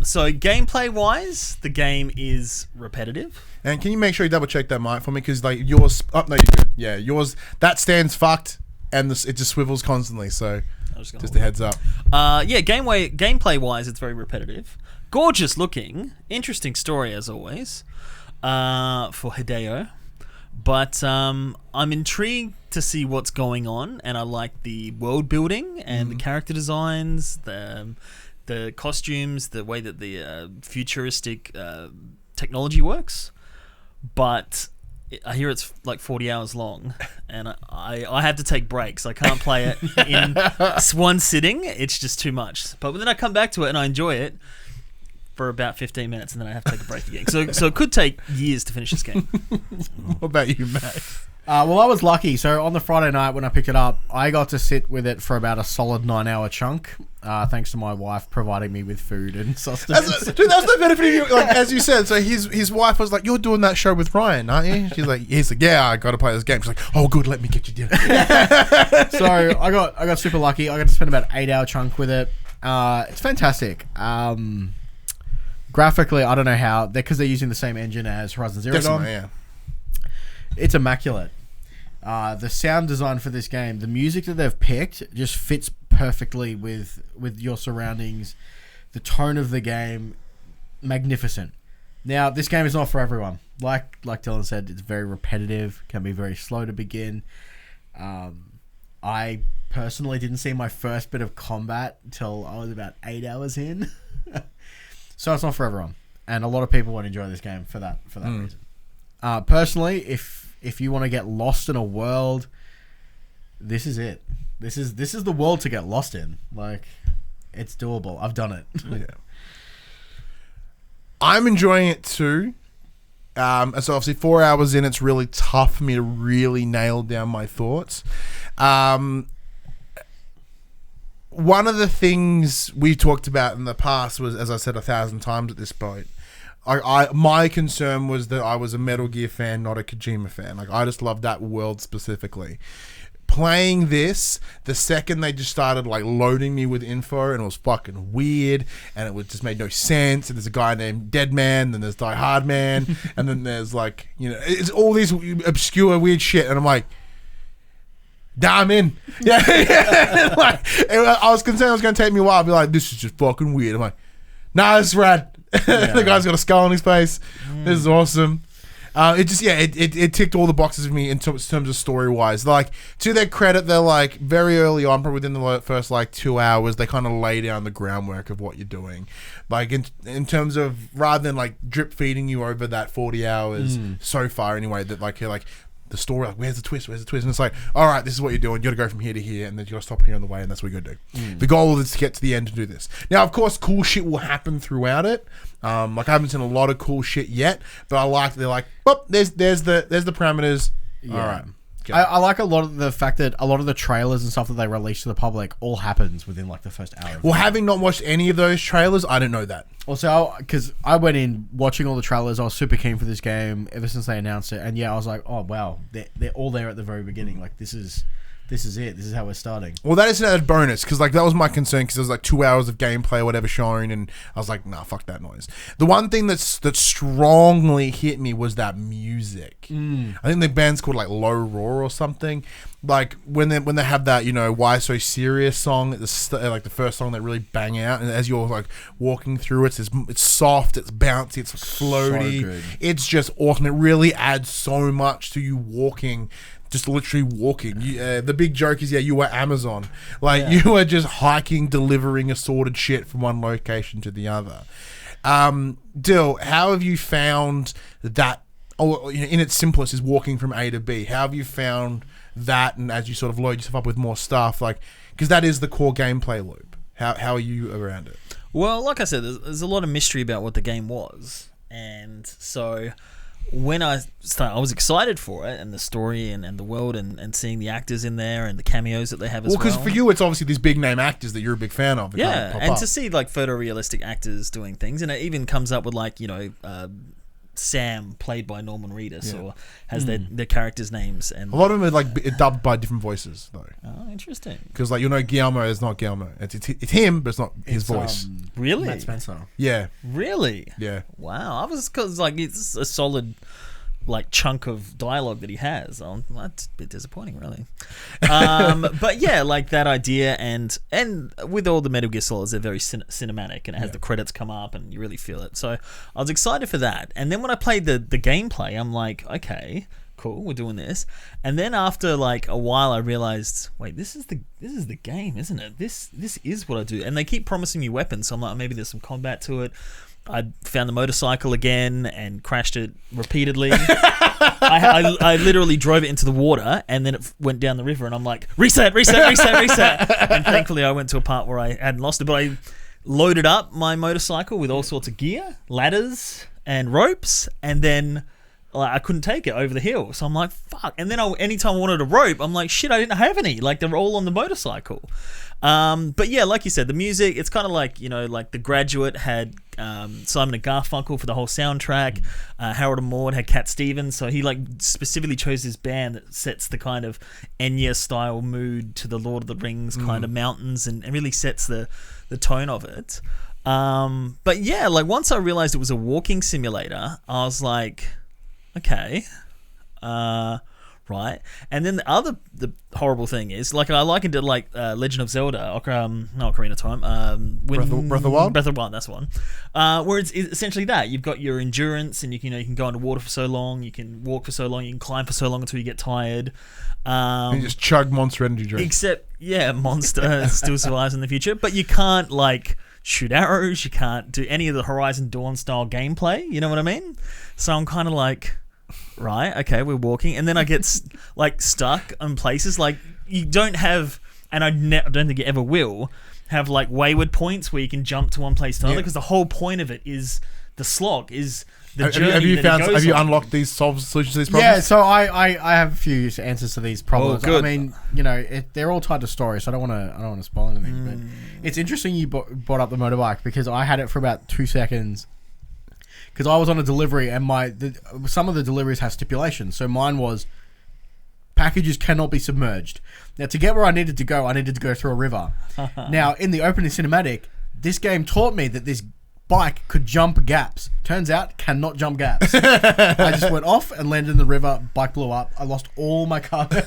So, gameplay-wise, the game is repetitive. And can you make sure you double-check that mic for me? Because, like, yours... Oh, no, you're good. Yeah, yours... That stand's fucked and it just swivels constantly. So, just a heads up. Gameplay-wise, it's very repetitive. Gorgeous looking. Interesting story, as always. For Hideo. But I'm intrigued to see what's going on, and I like the world building and the character designs, the costumes, the way that the futuristic technology works. But I hear it's like 40 hours long, and I have to take breaks. I can't play it in one sitting. It's just too much. But then I come back to it and I enjoy it for about 15 minutes, and then I have to take a break again. So it could take years to finish this game. What about you, Matt? Well, I was lucky. So on the Friday night when I picked it up, I got to sit with it for about a solid 9-hour chunk, thanks to my wife providing me with food and sustenance. Dude, that's the benefit of you. Like, as you said, so his wife was like, "You're doing that show with Ryan, aren't you?" He's like, "Yeah, I got to play this game." She's like, "Oh, good, let me get you dinner." So I got super lucky. I got to spend about an 8-hour chunk with it. It's fantastic. Graphically, I don't know how, because they're using the same engine as Horizon Zero Dawn. Yeah. It's immaculate. The sound design for this game, the music that they've picked just fits perfectly with your surroundings. The tone of the game, magnificent. Now, this game is not for everyone. Like Dylan said, it's very repetitive, can be very slow to begin. I personally didn't see my first bit of combat until I was about 8 hours in. So it's not for everyone, and a lot of people won't enjoy this game for that reason. Personally, if you want to get lost in a world, this is it. This is the world to get lost in. Like, it's doable. I've done it. Yeah, I'm enjoying it too. So obviously 4 hours in, it's really tough for me to really nail down my thoughts. One of the things we talked about in the past was, as I said 1,000 times at this point, my concern was that I was a Metal Gear fan, not a Kojima fan. Like, I just love that world specifically. Playing this, the second they just started like loading me with info, and it was fucking weird, and it just made no sense. And there's a guy named Deadman, then there's Die Hard Man, and then there's like, you know, it's all these obscure weird shit, and I'm like, damn in. Yeah. Like, I was concerned it was going to take me a while. I'd be like, this is just fucking weird. I'm like, nah, it's rad. Yeah. The guy's got a skull on his face. This is awesome. It ticked all the boxes of me in terms of story-wise. Like, to their credit, they're like, very early on, probably within the first like 2 hours, they kind of lay down the groundwork of what you're doing. Like, in terms of, rather than like drip feeding you over that 40 hours so far anyway, that like, you're like, the story, like, where's the twist? And it's like, all right, this is what you're doing. You got to go from here to here, and then you got to stop here on the way, and that's what you got to do. The goal is to get to the end and do this. Now, of course, cool shit will happen throughout it. Like, I haven't seen a lot of cool shit yet, but I like they're like, well, there's the parameters. Yeah. All right. I like a lot of the fact that a lot of the trailers and stuff that they release to the public all happens within like the first hour. Well, having not watched any of those trailers, I didn't know that. Also, because I went in watching all the trailers, I was super keen for this game ever since they announced it, and yeah, I was like, oh wow, they're all there at the very beginning. Like, this is this is it. This is how we're starting. Well, that is an added bonus because like that was my concern because there was like 2 hours of gameplay or whatever shown, and I was like, nah, fuck that noise. The one thing that strongly hit me was that music. I think the band's called like Low Roar or something. Like when they have that, you know, Why So Serious song at like the first song they really bang out, and as you're like walking through it's soft, it's bouncy, it's floaty, So good. it's just awesome. It really adds so much to you walking. Just literally walking. The big joke is, you were Amazon. Like, you were just hiking, delivering assorted shit from one location to the other. Dill, how have you found that, in its simplest, is walking from A to B? How have you found that, and as you sort of load yourself up with more stuff, like, because that is the core gameplay loop. How are you around it? Well, like I said, there's a lot of mystery about what the game was. And so... when I was excited for it, and the story and the world and seeing the actors in there and the cameos that they have as well. Well, because for you, it's obviously these big name actors that you're a big fan of. Yeah, and to see like photorealistic actors doing things, and it even comes up with like, you know, Sam played by Norman Reedus, or has their characters' names, and a lot of them are like dubbed by different voices though. Oh, interesting. Because like, you know, Guillermo is not Guillermo. It's him, but it's not his voice. Really? Matt Spencer. Yeah. Really? Yeah. Wow. I was, because like it's a solid like chunk of dialogue that he has. That's a bit disappointing, really. But yeah, like that idea, and with all the Metal Gear Solids, they're very cinematic, and it has the credits come up, and you really feel it. So I was excited for that. And then when I played the gameplay, I'm like, okay, cool, we're doing this. And then after like a while, I realized, wait, this is the game, isn't it? This is what I do. And they keep promising me weapons, so I'm like, maybe there's some combat to it. I found the motorcycle again and crashed it repeatedly. I literally drove it into the water, and then it went down the river, and I'm like, reset. And thankfully I went to a part where I hadn't lost it, but I loaded up my motorcycle with all sorts of gear, ladders and ropes, and then I couldn't take it over the hill. So I'm like, fuck. And then anytime I wanted a rope, I'm like, shit, I didn't have any. Like, they're all on the motorcycle. But yeah, like you said, the music, it's kind of like, you know, like The Graduate had Simon and Garfunkel for the whole soundtrack. Harold and Maude had Cat Stevens. So he like specifically chose this band that sets the kind of Enya style mood to the Lord of the Rings kind of mountains, and really sets the tone of it. But yeah, like once I realized it was a walking simulator, I was like, okay, right. And then the horrible thing is, like, I likened it like Legend of Zelda, not Ocarina of Time, Breath of the Wild? Breath of the Wild, that's one. Where it's essentially that. You've got your endurance, and you can go underwater for so long, you can walk for so long, you can climb for so long until you get tired. You just chug Monster Energy drink. Except, yeah, Monster still survives in the future, but you can't, like, shoot arrows, you can't do any of the Horizon Dawn style gameplay, you know what I mean? So I'm kind of like, right, okay, we're walking, and then I get like stuck in places. Like, you don't have, and I don't think you ever will have like wayward points where you can jump to one place to another, because the whole point of it is the slog, is the journey. Have you unlocked these solutions to these problems? Yeah, so I have a few answers to these problems. Oh, good. I mean, you know, they're all tied to story, so I don't want to spoil anything. But it's interesting you brought up the motorbike, because I had it for about 2 seconds. Because I was on a delivery, and some of the deliveries have stipulations. So mine was, packages cannot be submerged. Now, to get where I needed to go through a river. Now, in the opening cinematic, this game taught me that this bike could jump gaps. Turns out, cannot jump gaps. I just went off and landed in the river. Bike blew up. I lost all my cargo.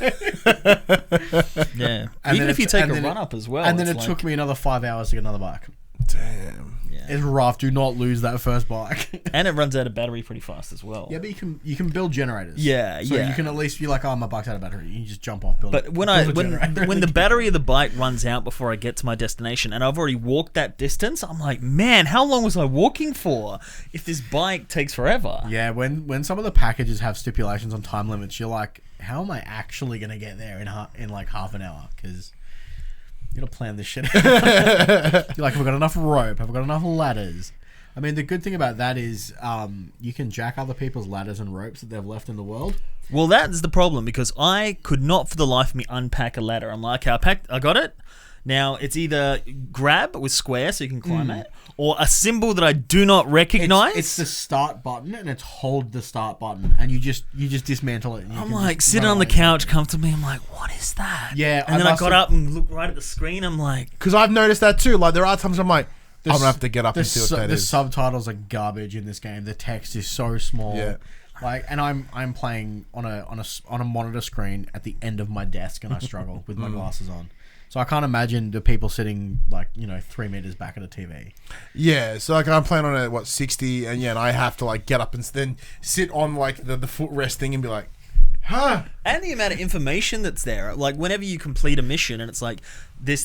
Yeah. Even if you take a run up as well. And then it took me another 5 hours to get another bike. Damn. Yeah. It's rough. Do not lose that first bike. And it runs out of battery pretty fast as well. Yeah, but you can build generators. Yeah, so you can at least be like, oh, my bike's out of battery. You just jump off, build. But when the battery of the bike runs out before I get to my destination, and I've already walked that distance, I'm like, man, how long was I walking for? If this bike takes forever. Yeah, when some of the packages have stipulations on time limits, you're like, how am I actually gonna get there in like half an hour? Because you gotta plan this shit out. You're like, have I got enough rope? Have I got enough ladders? I mean, the good thing about that is you can jack other people's ladders and ropes that they've left in the world. Well, that's the problem, because I could not for the life of me unpack a ladder. I'm like, okay, I got it. Now, it's either grab with square so you can climb it, or a symbol that I do not recognize. It's the start button, and it's hold the start button, and you just dismantle it. And I'm like sitting on the couch comfortably. I'm like, what is that? Yeah, and then I got up and looked right at the screen. I'm like, because I've noticed that too. Like there are times I'm like, I'm gonna have to get up and see what that is. The subtitles are garbage in this game. The text is so small. Yeah. Like, and I'm playing on a monitor screen at the end of my desk, and I struggle with my glasses on. So I can't imagine the people sitting 3 meters back at a TV. Yeah, so like I'm playing on a 60, and and I have to like get up and then sit on like the footrest thing and be like, huh. And the amount of information that's there, like whenever you complete a mission and it's like this,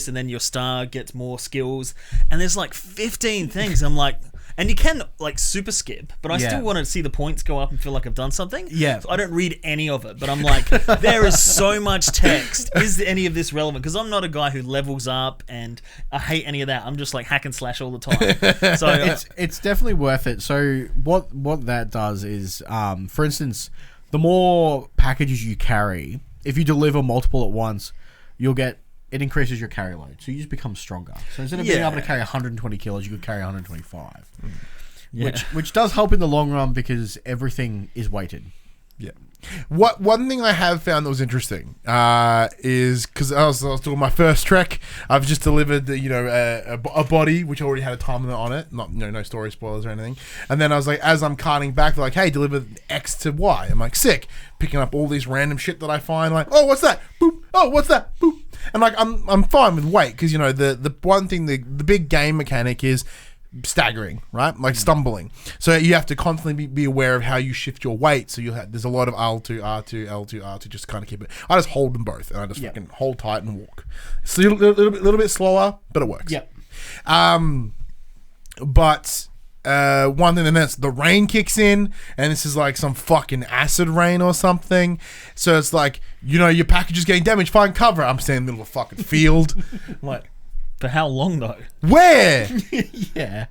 and then your star gets more skills, and there's like 15 things. I'm like, and you can like super skip, but I still want to see the points go up and feel like I've done something. Yeah. So I don't read any of it, but I'm like, there is so much text. Is any of this relevant? Because I'm not a guy who levels up, and I hate any of that. I'm just like hack and slash all the time. So it's definitely worth it. So what that does is, for instance, the more packages you carry, if you deliver multiple at once, it increases your carry load. So you just become stronger. So instead of being able to carry 120 kilos, you could carry 125. Which does help in the long run because everything is weighted. Yeah. One thing I have found that was interesting is because I was doing my first trek. I've just delivered a body which already had a time limit on it. Not no story spoilers or anything. And then I was like, as I'm carting back, they're like, hey, deliver X to Y. I'm like, sick. Picking up all these random shit that I find. Like, oh, what's that? Boop. Oh, what's that? Boop. And like I'm fine with weight because the one thing the big game mechanic is staggering, right? Like stumbling. So you have to constantly be aware of how you shift your weight. So there's a lot of L2, R2, L2, R2, just kind of keep it. I just hold them both, and I just fucking hold tight and walk. It's a little bit slower, but it works. Yep. But one thing, that's the rain kicks in, and this is like some fucking acid rain or something. So it's like, your package is getting damaged. Find cover. I'm standing in the middle of a fucking field. I'm like, for how long though? Where? Yeah.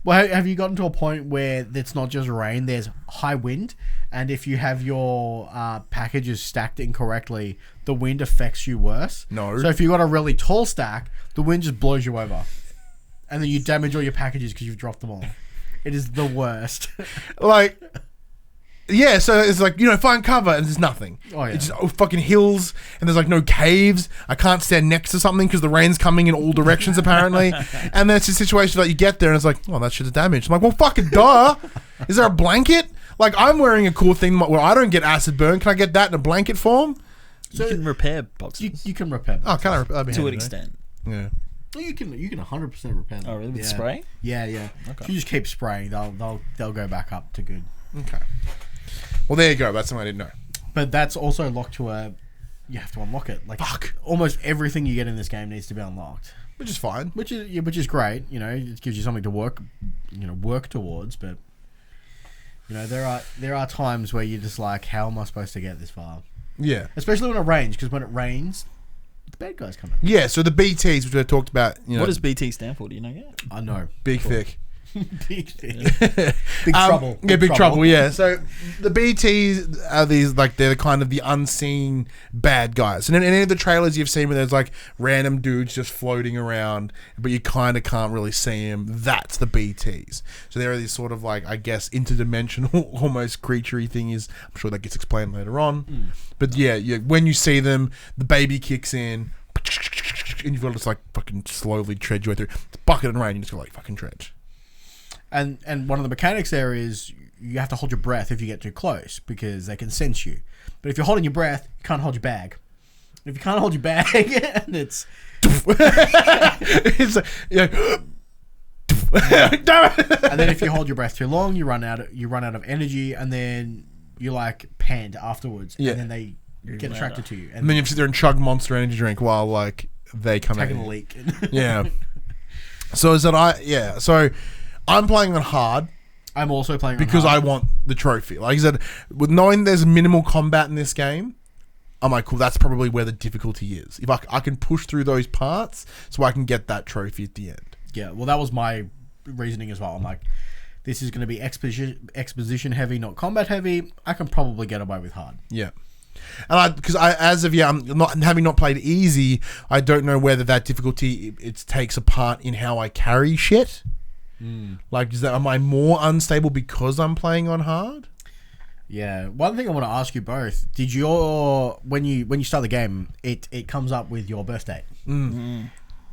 Well, have you gotten to a point where it's not just rain, there's high wind, and if you have your packages stacked incorrectly, the wind affects you worse? No. So if you've got a really tall stack, the wind just blows you over. And then you damage all your packages because you've dropped them all. It is the worst. Like... Yeah, so it's like, find cover, and there's nothing. Oh, yeah. It's just fucking hills, and there's like no caves. I can't stand next to something because the rain's coming in all directions, apparently. And then it's a situation that you get there, and it's like, oh, that shit's damaged. I'm like, well, fucking duh. Is there a blanket? Like, I'm wearing a cool thing where I don't get acid burn. Can I get that in a blanket form? So you can repair boxes. You can repair boxes. Oh, can I repair? To an extent. Yeah. Well, you can 100% repair them. Oh, really? With spray? Yeah. Okay. If you just keep spraying, they'll go back up to good. Okay. Well, there you go. That's something I didn't know. But that's also locked to you have to unlock it. Like, fuck. Almost everything you get in this game needs to be unlocked, Which is fine. which is great. It gives you something to work towards. But there are times where you're just like, how am I supposed to get this far? Yeah. Especially when it rains, because when it rains, the bad guys come in. Yeah, so the BTs, which we talked about. What does BT stand for? Do you know yet? I know. Big thick. Big trouble. Yeah, big trouble. Yeah. So the BTs are these, like, they're kind of the unseen bad guys. And in any of the trailers you've seen where there's like random dudes just floating around, but you kind of can't really see them, that's the BTs. So there are these sort of, like, I guess, interdimensional almost creaturey things. I'm sure that gets explained later on. But yeah, when you see them, the baby kicks in, and you've got to just like fucking slowly tread your way through. It's bucket and rain, you just got to like fucking tread. And one of the mechanics there is you have to hold your breath if you get too close because they can sense you. But if you're holding your breath, you can't hold your bag. If you can't hold your bag, and it's it's like, and then if you hold your breath too long, you run out of energy, and then you like pant afterwards, and then they get attracted to you, and then you sit there and chug Monster Energy drink while like they come taking out. a leak. Yeah. So is that so I'm playing on hard. I'm also playing because on hard. I want the trophy. Like I said, with knowing there's minimal combat in this game, I'm like, cool, that's probably where the difficulty is. If I can push through those parts so I can get that trophy at the end. Yeah, well, that was my reasoning as well. I'm like, this is going to be exposition heavy, not combat heavy. I can probably get away with hard. Yeah. And because as of yet, I'm not having not played easy. I don't know whether that difficulty it takes a part in how I carry shit. Like, am I more unstable because I'm playing on hard? Yeah. One thing I want to ask you both: did your when you start the game, it comes up with your birth date?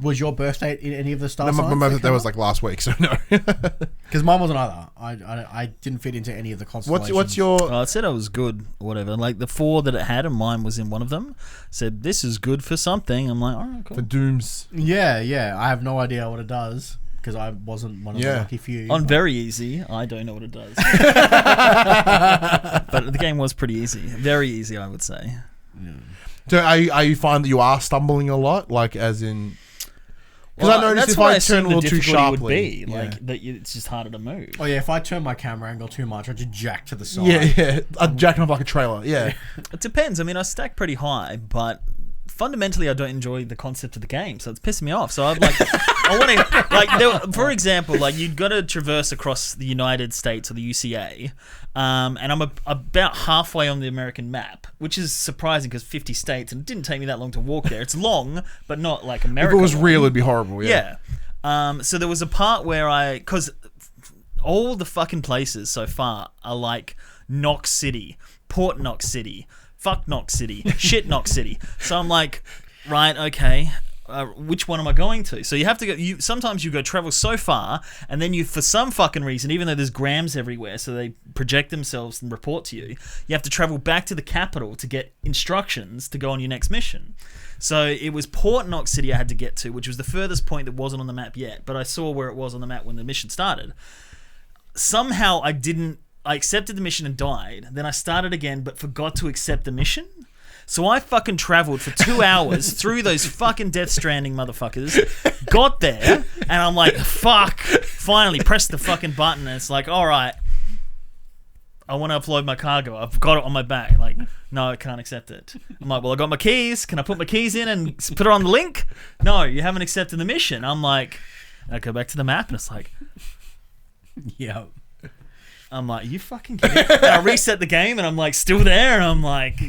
Was your birth date in any of the star signs? My birthday was like last week, so no. Because mine wasn't either. I didn't fit into any of the constellations. What's your? It said I was good or whatever. Like the 4 that it had, and mine was in one of them. Said this is good for something. I'm like, all right, cool. For dooms. Yeah. I have no idea what it does because I wasn't one of the lucky few. On very easy, I don't know what it does. But the game was pretty easy. Very easy, I would say. So are you find that you are stumbling a lot, like as in? Because I noticed that's if what I turn a little too sharply, would be, like that. It's just harder to move. Oh yeah, if I turn my camera angle too much, I just jack to the side. Yeah, I'm jacking off like a trailer. Yeah, It depends. I mean, I stack pretty high, but fundamentally, I don't enjoy the concept of the game, so it's pissing me off. So I'm like, I want to like, for example, like you've got to traverse across the United States or the UCA, and I'm about halfway on the American map, which is surprising because 50 states, and it didn't take me that long to walk there. It's long, but not like America. if it was real, it'd be horrible. Yeah. So there was a part where because all the fucking places so far are like Knox City, Port Knox City, fuck Knox City, shit Knox City. So I'm like, right, okay, which one am I going to? So you have to go. Sometimes you go travel so far, and then you, for some fucking reason, even though there's grams everywhere, so they project themselves and report to you, you have to travel back to the capital to get instructions to go on your next mission. So it was Port Knox City I had to get to, which was the furthest point that wasn't on the map yet, but I saw where it was on the map when the mission started. Somehow I accepted the mission and died. Then I started again, but forgot to accept the mission. So I fucking traveled for 2 hours through those fucking Death Stranding motherfuckers, got there, and I'm like, fuck, finally pressed the fucking button, and it's like, all right, I want to upload my cargo. I've got it on my back. Like, no, I can't accept it. I'm like, well, I got my keys. Can I put my keys in and put it on the link? No, you haven't accepted the mission. I'm like, I go back to the map, and it's like, yeah. I'm like, are you fucking kidding? And I reset the game, and I'm like, still there, and I'm like,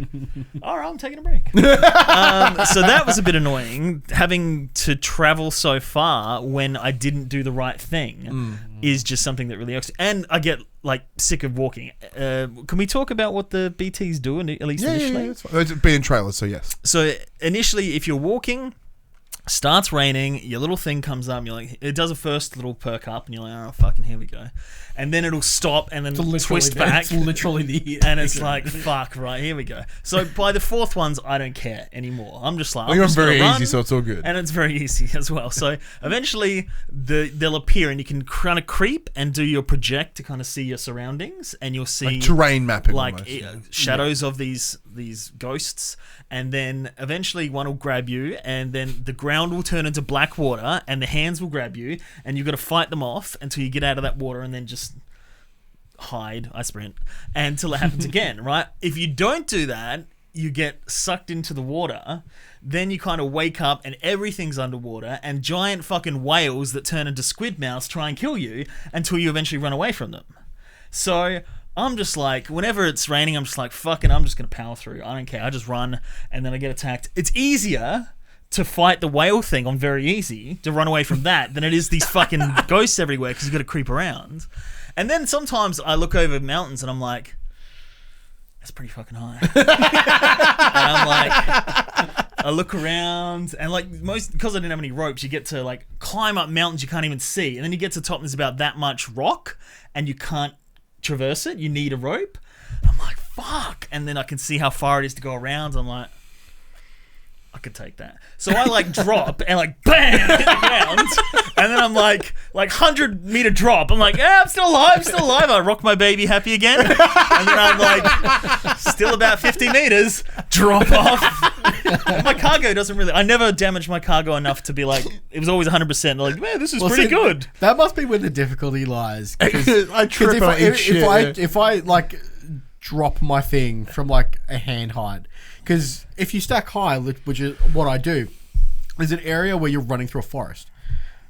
all right, I'm taking a break. So that was a bit annoying, having to travel so far when I didn't do the right thing is just something that really irks. And I get like sick of walking. Can we talk about what the BTs do, at least initially? Yeah, that's fine. It's being trailers, so yes. So initially, if you're walking, starts raining, your little thing comes up, and you're like, it does a first little perk up, and you're like, oh, fucking, here we go. And then it'll stop and then twist back. It's literally the... And it's like, fuck, right, here we go. So by the fourth ones, I don't care anymore. I'm just like, well, you're very easy, so it's all good. And it's very easy as well. So eventually they'll appear, and you can kind of creep and do your project to kind of see your surroundings, and you'll see... like terrain mapping like almost, shadows of these ghosts, and then eventually one will grab you, and then the ground will turn into black water, and the hands will grab you, and you've got to fight them off until you get out of that water, and then just hide. I sprint until it happens again, right? If you don't do that, you get sucked into the water, then you kind of wake up and everything's underwater, and giant fucking whales that turn into squid mouths try and kill you until you eventually run away from them. So I'm just like, whenever it's raining, I'm just like, fucking, I'm just gonna power through. I don't care. I just run, and then I get attacked. It's easier to fight the whale thing on very easy, to run away from that, than it is these fucking ghosts everywhere, because you've got to creep around. And then sometimes I look over mountains and I'm like, that's pretty fucking high. And I'm like, I look around, and like because I didn't have any ropes, you get to like climb up mountains you can't even see, and then you get to the top and there's about that much rock and you can't traverse it. You need a rope. I'm like, fuck. And then I can see how far it is to go around. I'm like, I could take that. So I like drop and like bam, hit the ground, and then I'm like 100-meter drop. I'm like, yeah, I'm still alive. I rock my baby happy again, and then I'm like still about 50 meters, drop off. My cargo doesn't really. I never damaged my cargo enough to be like, it was always 100%. Like, man, this is pretty good. That must be where the difficulty lies. I trip on each shit. If I like drop my thing from like a hand height. Because if you stack high, which is what I do, there's an area where you're running through a forest.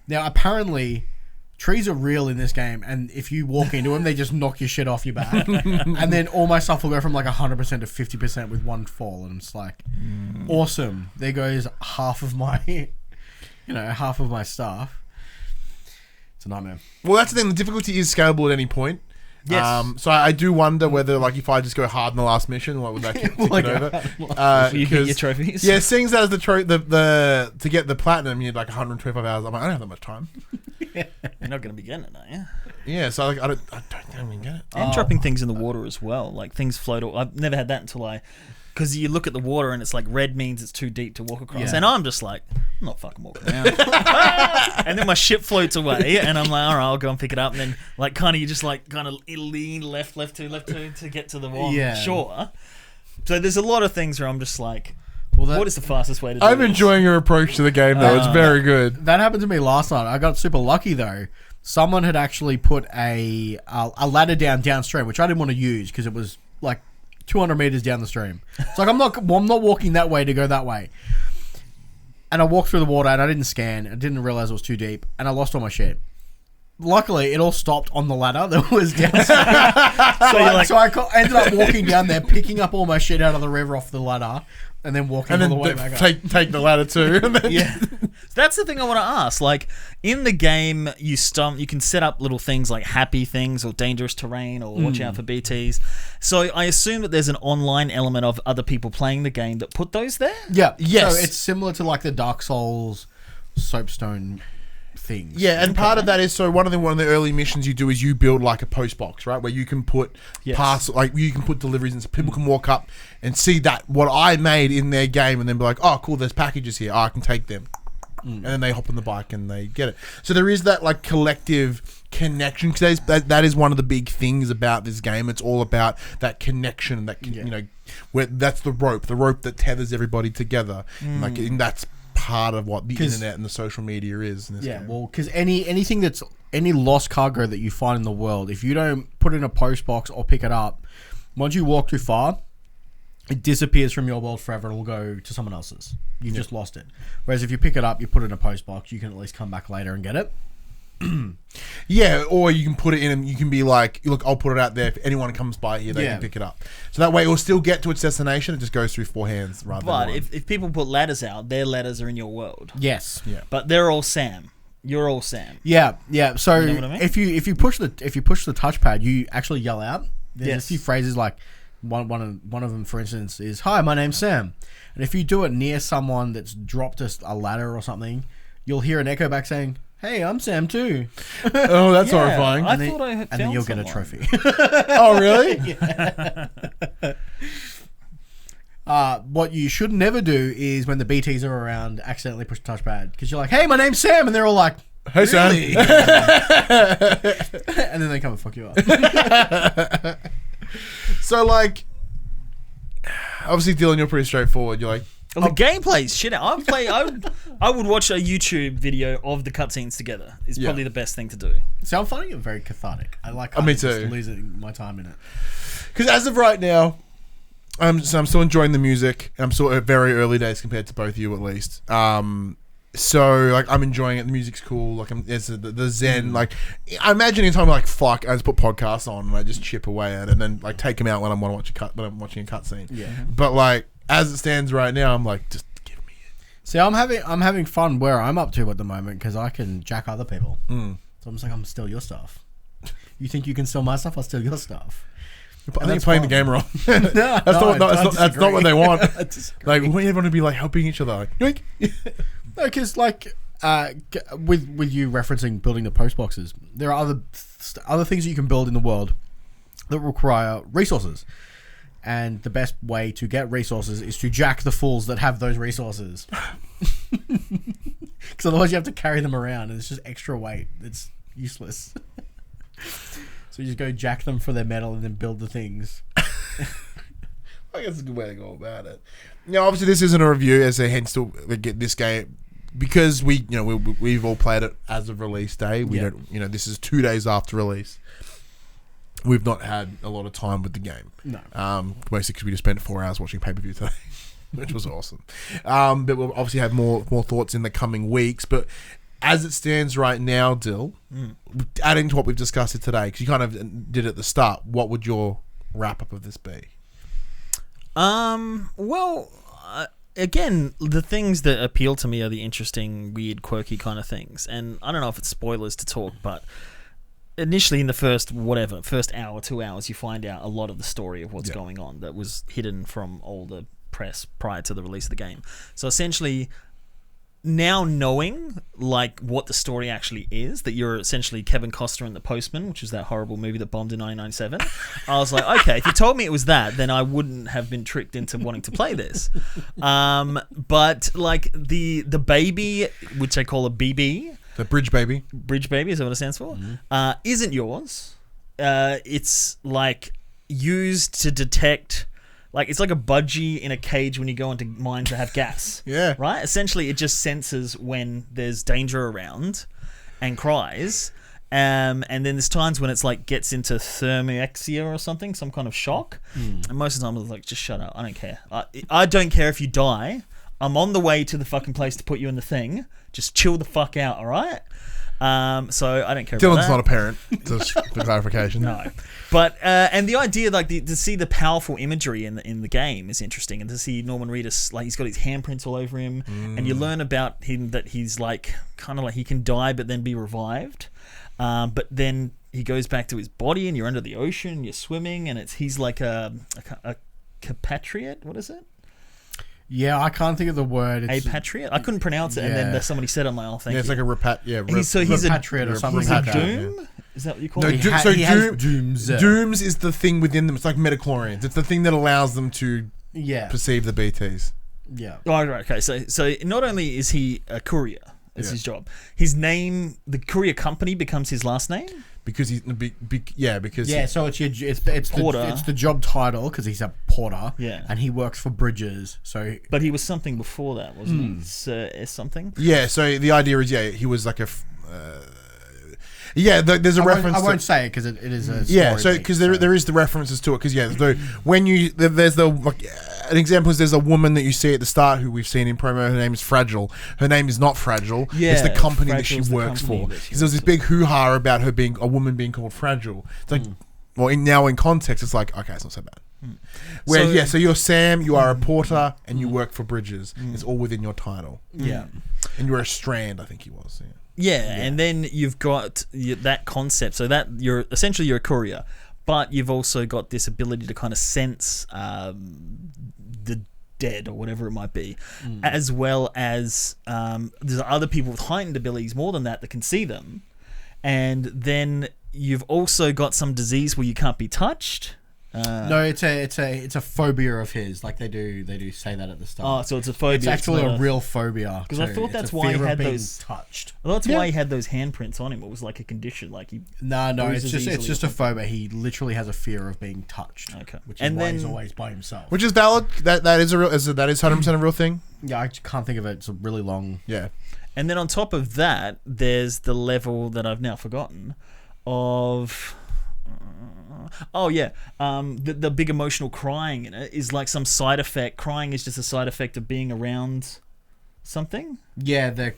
Now, apparently, trees are real in this game, and if you walk into them, they just knock your shit off your back. And then all my stuff will go from like 100% to 50% with one fall, and it's like, awesome. There goes half of my, half of my stuff. It's a nightmare. Well, that's the thing. The difficulty is scalable at any point. Yes. So I do wonder whether, like, if I just go hard in the last mission, what would that get over? You get your trophies. Yeah, seeing as the to get the platinum, you need like 125 hours. I'm like, I don't have that much time. You're not going to be getting it, are you? Yeah, so like, I don't even get it. And dropping things in the water as well. Like things float. I've never had that until because you look at the water and it's like red means it's too deep to walk across. Yeah. And I'm just like, I'm not fucking walking around. And then my ship floats away and I'm like, all right, I'll go and pick it up. And then like kind of you just like kind of lean left to get to the shore. So there's a lot of things where I'm just like, what is the fastest way to do I'm this? enjoying your approach to the game though. It's very good. That happened to me last night. I got super lucky though. Someone had actually put a ladder downstream, which I didn't want to use because it was like 200 meters down the stream. It's like I'm not walking that way to go that way. And I walked through the water and I didn't scan. I didn't realize it was too deep, and I lost all my shit. Luckily, it all stopped on the ladder that was downstream. so I ended up walking down there, picking up all my shit out of the river off the ladder, and then walking all the way back up. Take the ladder too. And then Yeah. That's the thing I want to ask. Like, in the game, you can set up little things like happy things or dangerous terrain or watch out for BTs. So I assume that there's an online element of other people playing the game that put those there? Yeah. Yes. So it's similar to like the Dark Souls soapstone things. Yeah, and part of that is one of the early missions you do is you build like a post box, right, where you can put parcel, like you can put deliveries, and so people can walk up and see that what I made in their game, and then be like, oh, cool, there's packages here, I can take them, and then they hop on the bike and they get it. So there is that like collective connection, because that is one of the big things about this game. It's all about that connection, that where that's the rope that tethers everybody together, and that's part of what the internet and the social media is in this game. Well, because anything that's any lost cargo that you find in the world, if you don't put it in a post box or pick it up, once you walk too far, it disappears from your world forever. It will go to someone else's. You've just lost it. Whereas if you pick it up, you put it in a post box, you can at least come back later and get it. Yeah, or you can put it in and you can be like, look, I'll put it out there. If anyone comes by here, they can pick it up. So that way it will still get to its destination. It just goes through four hands rather than one. But if people put ladders out, their ladders are in your world. Yes. Yeah. But they're all Sam. You're all Sam. Yeah. So You know what I mean? if you push the touchpad, you actually yell out. There's a few phrases like one of them, for instance, is "Hi, my name's Sam," and if you do it near someone that's dropped a ladder or something, you'll hear an echo back saying, "Hey, I'm Sam too." Oh, that's horrifying. I thought I had And then you'll get a someone. trophy. Oh, really? What you should never do is when the BTs are around, accidentally push the touchpad, because you're like, "Hey, my name's Sam," and they're all like, Hey, "Really?" Sam. And then they come and fuck you up. So, like, obviously, Dylan, you're pretty straightforward. You're like, Well, the gameplay's shit. I would watch a YouTube video of the cutscenes together. It's probably the best thing to do. So I'm finding it very cathartic. I like me just too. losing my time in it. because as of right now, I'm still enjoying the music. I'm still at very early days compared to both of you, at least. So like I'm enjoying it. The music's cool. Like there's the zen. Like I imagine in time like fuck, I just put podcasts on and I just chip away at it, and then like take them out when I'm watching a cutscene. Yeah. But like as it stands right now, I'm like just give me it. See, I'm having fun where I'm up to at the moment because I can jack other people. So I'm just like, I'm gonna steal your stuff. You think you can steal my stuff? I'll steal your stuff. I think you're playing the game wrong. That's not what they want. Like we want everyone to be like helping each other. Like, yoink. No, because like with you referencing building the post boxes, there are other things that you can build in the world that require resources, and the best way to get resources is to jack the fools that have those resources. Because otherwise you have to carry them around, and it's just extra weight. It's useless. So you just go jack them for their metal and then build the things. I guess it's a good way to go about it. Now, obviously, this isn't a review, as a hence to get this game because we've all played it as of release day. We don't, this is 2 days after release. We've not had a lot of time with the game. No. Basically, because we just spent 4 hours watching pay-per-view today, which was awesome. But we'll obviously have more thoughts in the coming weeks. But as it stands right now, Dill, adding to what we've discussed here today, because you kind of did at the start, what would your wrap up of this be? Well, again, the things that appeal to me are the interesting, weird, quirky kind of things. And I don't know if it's spoilers to talk, but initially in the first hour, 2 hours, you find out a lot of the story of what's going on that was hidden from all the press prior to the release of the game. So essentially, now knowing like what the story actually is, that you're essentially Kevin Costner and The Postman, which is that horrible movie that bombed in 1997, I was like, okay, if you told me it was that, then I wouldn't have been tricked into wanting to play this. But like the baby, which I call a BB, The Bridge Baby is that what it stands for? Isn't yours. It's like used to detect. Like, it's like a budgie in a cage when you go into mines that have gas. Yeah. Right? Essentially, it just senses when there's danger around and cries. And then there's times when it's like gets into thermexia or something, some kind of shock. And most of the time, it's like, just shut up. I don't care. I don't care if you die. I'm on the way to the fucking place to put you in the thing. Just chill the fuck out, all right? So I don't care about Dylan's that. not a parent, just for clarification. No. But and the idea, like to see the powerful imagery in the game is interesting, and to see Norman Reedus, like he's got his handprints all over him, and you learn about him that he's like kind of like he can die but then be revived, but then he goes back to his body, and you're under the ocean, you're swimming, and he's like a compatriot. What is it? Yeah, I can't think of the word. A patriot? I couldn't pronounce it, and then somebody said, "I'm like, oh, thank you." It's like a he's a repatriate or something he's like a that. doom? Is that what you call No, it? He has dooms. Dooms is the thing within them. It's like midichlorians. It's the thing that allows them to perceive the BTs. Yeah. Oh, right, okay. So not only is he a courier, it's his job. His name, the courier company, becomes his last name. Because he's So it's Porter. it's the job title because he's a porter. Yeah. And he works for bridges. So But he was something before that, wasn't he? Sir something. Yeah, so the idea is, he was like a... there's a reference. I won't say it because it is a story. Yeah, so because there is the references to it. Because there's an example is there's a woman that you see at the start who we've seen in promo. Her name is Fragile. Her name is not Fragile. It's the company that she works for. Because there was this big hoo-ha about her being a woman being called Fragile. It's like, now in context, it's like, okay, it's not so bad. So you're Sam, you are a porter, and you work for Bridges. It's all within your title. Yeah. And you're a Strand, I think he was. Yeah. Yeah, and then you've got that concept. So that you're a courier, but you've also got this ability to kind of sense the dead or whatever it might be, as well as there's other people with heightened abilities more than that can see them, and then you've also got some disease where you can't be touched. No, it's a phobia of his. Like they do say that at the start. Oh, so it's a phobia. It's actually a real phobia. Because I thought that's why he had those touched. I thought that's why he had those handprints on him. It was like a condition, like he. No, it's just a phobia. He literally has a fear of being touched. Okay, which is why he's always by himself. Which is valid. That is 100% a real thing. Yeah, I can't think of it. It's a really long. Yeah. And then on top of that, there's the level that I've now forgotten of. The big emotional crying in it is like some side effect. Crying is just a side effect of being around something. Yeah, the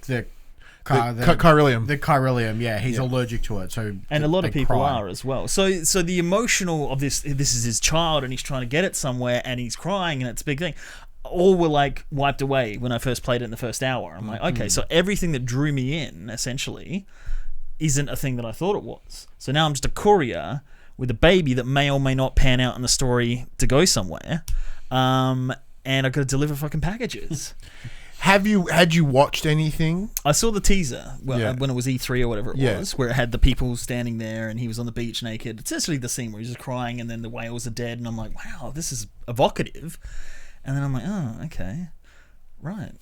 chiralium. The chiralium, yeah, he's allergic to it. So and a lot of people are as well. So the emotional of this is his child, and he's trying to get it somewhere, and he's crying, and it's a big thing. All were like wiped away when I first played it in the first hour. I'm like, okay, so everything that drew me in essentially isn't a thing that I thought it was. So now I'm just a courier with a baby that may or may not pan out in the story to go somewhere, and I've got to deliver fucking packages. Had you watched anything? I saw the teaser when it was E3 or whatever it was, where it had the people standing there and he was on the beach naked. It's essentially the scene where he's just crying and then the whales are dead, and I'm like, wow, this is evocative. And then I'm like, oh, okay. Right.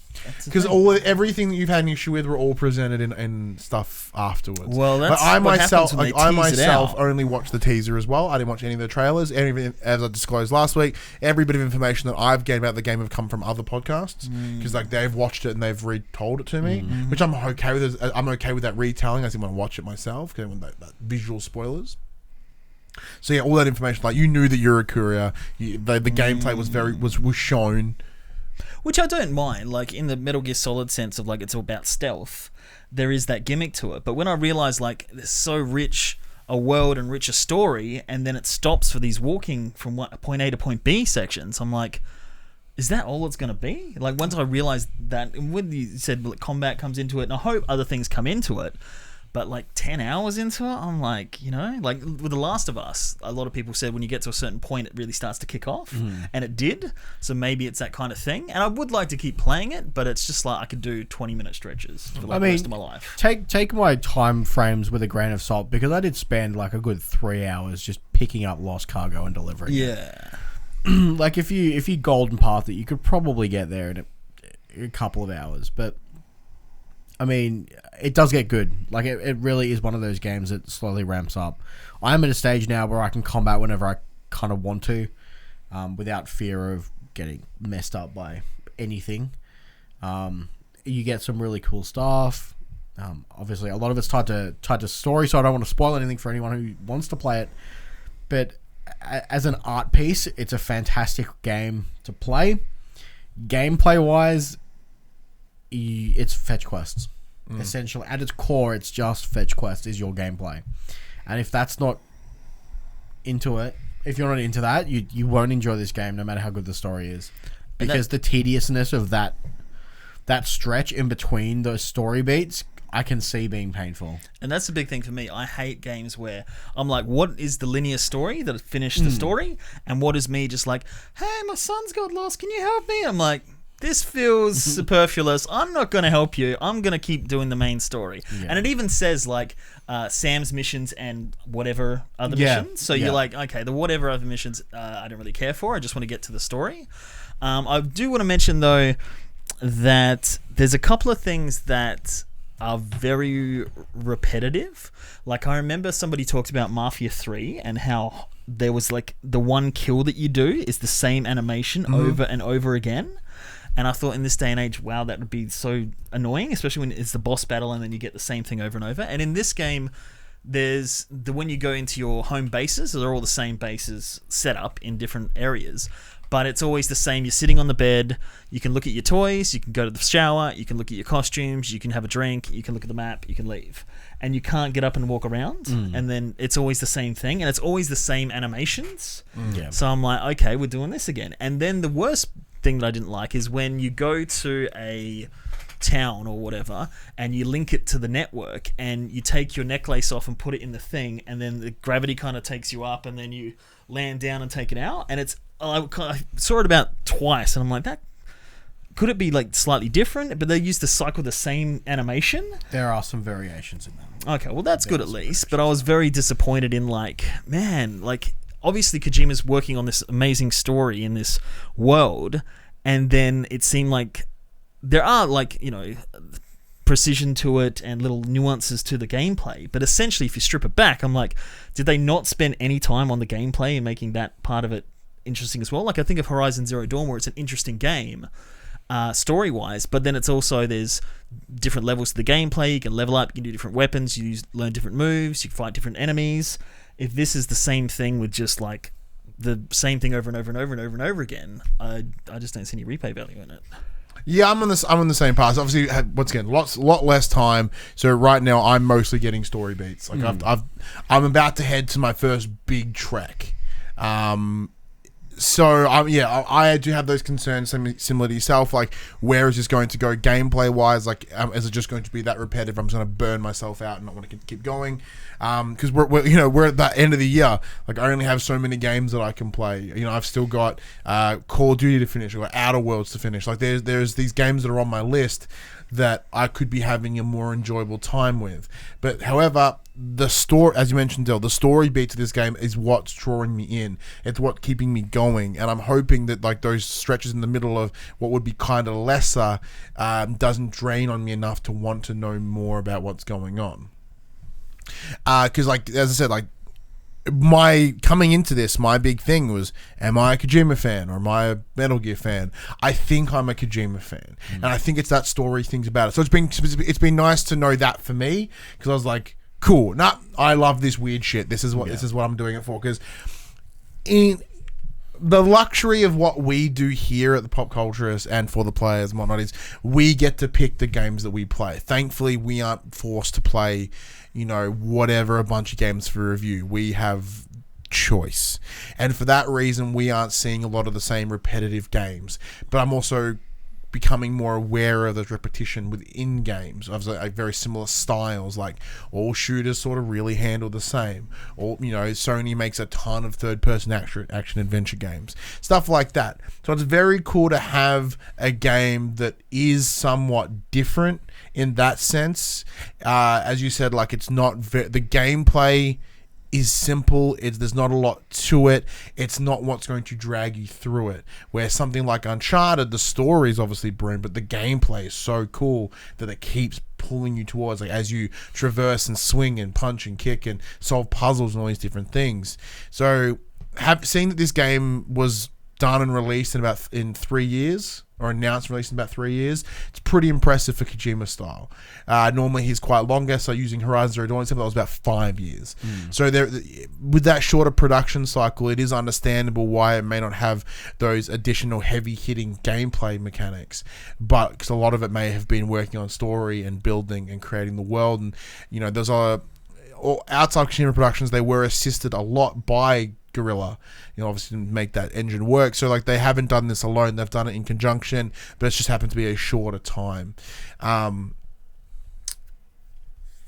Because everything that you've had an issue with were all presented in stuff afterwards. Well, that's I what myself happens when they tease it out. only watched the teaser as well. I didn't watch any of the trailers. As I disclosed last week, every bit of information that I've gained about the game have come from other podcasts because they've watched it and they've retold it to me, which I'm okay with. I'm okay with that retelling. I didn't want to watch it myself because I want that visual spoilers. So yeah, all that information, like you knew that you're a courier. The gameplay was shown. Which I don't mind. Like, in the Metal Gear Solid sense of, like, it's all about stealth, there is that gimmick to it. But when I realised, like, there's so rich a world and richer story, and then it stops for these walking from point A to point B sections, I'm like, is that all it's going to be? Like, once I realised that, and when you said like, combat comes into it, and I hope other things come into it, but like 10 hours into it, I'm like, you know, like with The Last of Us, a lot of people said when you get to a certain point, it really starts to kick off, and it did. So maybe it's that kind of thing. And I would like to keep playing it, but it's just like I could do 20-minute stretches for like the rest of my life. Take my time frames with a grain of salt, because I did spend like a good 3 hours just picking up lost cargo and delivering it. Yeah. Like if you golden path it, you could probably get there in a couple of hours, but I mean, it does get good. Like, it really is one of those games that slowly ramps up. I'm at a stage now where I can combat whenever I kind of want to, without fear of getting messed up by anything. You get some really cool stuff. Obviously, a lot of it's tied to story, so I don't want to spoil anything for anyone who wants to play it. But as an art piece, it's a fantastic game to play. Gameplay-wise, it's fetch quests. Essentially, at its core, it's just fetch quest is your gameplay. And if that's not into it, if you're not into that, you won't enjoy this game no matter how good the story is. Because the tediousness of that stretch in between those story beats, I can see being painful. And that's the big thing for me. I hate games where I'm like, what is the linear story that finished the story? And what is me just like, hey, my son's got lost, can you help me? I'm like, this feels superfluous. I'm not going to help you. I'm going to keep doing the main story. Yeah. And it even says, like, Sam's missions and whatever other missions. So you're like, okay, the whatever other missions I don't really care for. I just want to get to the story. I do want to mention, though, that there's a couple of things that are very repetitive. Like, I remember somebody talked about Mafia 3 and how there was, like, the one kill that you do is the same animation over and over again. And I thought in this day and age, wow, that would be so annoying, especially when it's the boss battle and then you get the same thing over and over. And in this game, there's when you go into your home bases, they're all the same bases set up in different areas. But it's always the same. You're sitting on the bed, you can look at your toys, you can go to the shower, you can look at your costumes, you can have a drink, you can look at the map, you can leave. And you can't get up and walk around. And then it's always the same thing. And it's always the same animations. So I'm like, okay, we're doing this again. And then the worst thing that I didn't like is when you go to a town or whatever and you link it to the network and you take your necklace off and put it in the thing, and then the gravity kind of takes you up and then you land down and take it out. And it's I saw it about twice and I'm like, that could it be like slightly different? But they use the cycle the same animation. There are some variations in that. Okay, well that's good at least. But I was very disappointed in, like, man, like, obviously Kojima's working on this amazing story in this world, and then it seemed like there are, like, you know, precision to it and little nuances to the gameplay, but essentially if you strip it back, I'm like, did they not spend any time on the gameplay and making that part of it interesting as well? Like, I think of Horizon Zero Dawn, where it's an interesting game story-wise, but then it's also, there's different levels to the gameplay. You can level up, you can do different weapons, you learn different moves, you can fight different enemies. If this is the same thing with just like the same thing over and over and over and over and over again, I just don't see any replay value in it. Yeah, I'm on the same path. Obviously, once again, lot less time. So right now, I'm mostly getting story beats. Like I'm about to head to my first big trek. So I do have those concerns similar to yourself. Like, where is this going to go gameplay wise? Like, is it just going to be that repetitive? I'm just going to burn myself out and not want to keep going. Because we're at that end of the year. Like, I only have so many games that I can play. You know, I've still got Call of Duty to finish. I've got Outer Worlds to finish. Like, there's these games that are on my list that I could be having a more enjoyable time with. But however, the story, as you mentioned, Del, the story beat to this game is what's drawing me in. It's what's keeping me going, and I'm hoping that, like, those stretches in the middle of what would be kind of lesser doesn't drain on me enough to want to know more about what's going on. Because, like, as I said, like, my coming into this, my big thing was, am I a Kojima fan or am I a Metal Gear fan? I think I'm a Kojima fan, and I think it's that story things about it. So it's been nice to know that for me, because I was like, cool. I love this weird shit. This is what I'm doing it for. Because the luxury of what we do here at the Pop Culturist and for the players and whatnot is we get to pick the games that we play. Thankfully, we aren't forced to play, whatever a bunch of games for review. We have choice. And for that reason, we aren't seeing a lot of the same repetitive games. But I'm also becoming more aware of the repetition within games of like very similar styles. Like all shooters sort of really handle the same. Or Sony makes a ton of third-person action adventure games, stuff like that. So it's very cool to have a game that is somewhat different in that sense. As you said, like it's not the gameplay is simple. There's not a lot to it. It's not what's going to drag you through it. Where something like Uncharted, the story is obviously brilliant, but the gameplay is so cool that it keeps pulling you towards, like as you traverse and swing and punch and kick and solve puzzles and all these different things. So, seeing that this game was done and released in 3 years, or announced and released in about 3 years, it's pretty impressive for Kojima style. Normally he's quite longer, so using Horizon Zero Dawn, that was about 5 years. So with that shorter production cycle, it is understandable why it may not have those additional heavy-hitting gameplay mechanics, but because a lot of it may have been working on story and building and creating the world, and there's outside Kojima Productions, they were assisted a lot by Guerrilla, obviously to make that engine work. So like they haven't done this alone, they've done it in conjunction, but it's just happened to be a shorter time.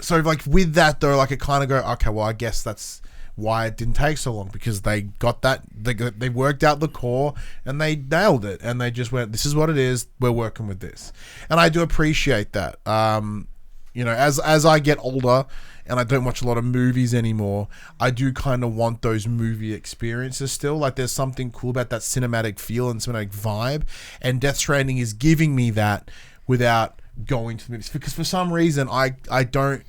So like with that though, like it kind of go, okay, well I guess that's why it didn't take so long, because they got that, they worked out the core and they nailed it, and they just went, this is what it is, we're working with this. And I do appreciate that. As I get older and I don't watch a lot of movies anymore, I do kind of want those movie experiences still. Like there's something cool about that cinematic feel and cinematic vibe, and Death Stranding is giving me that without going to the movies. Because for some reason I don't,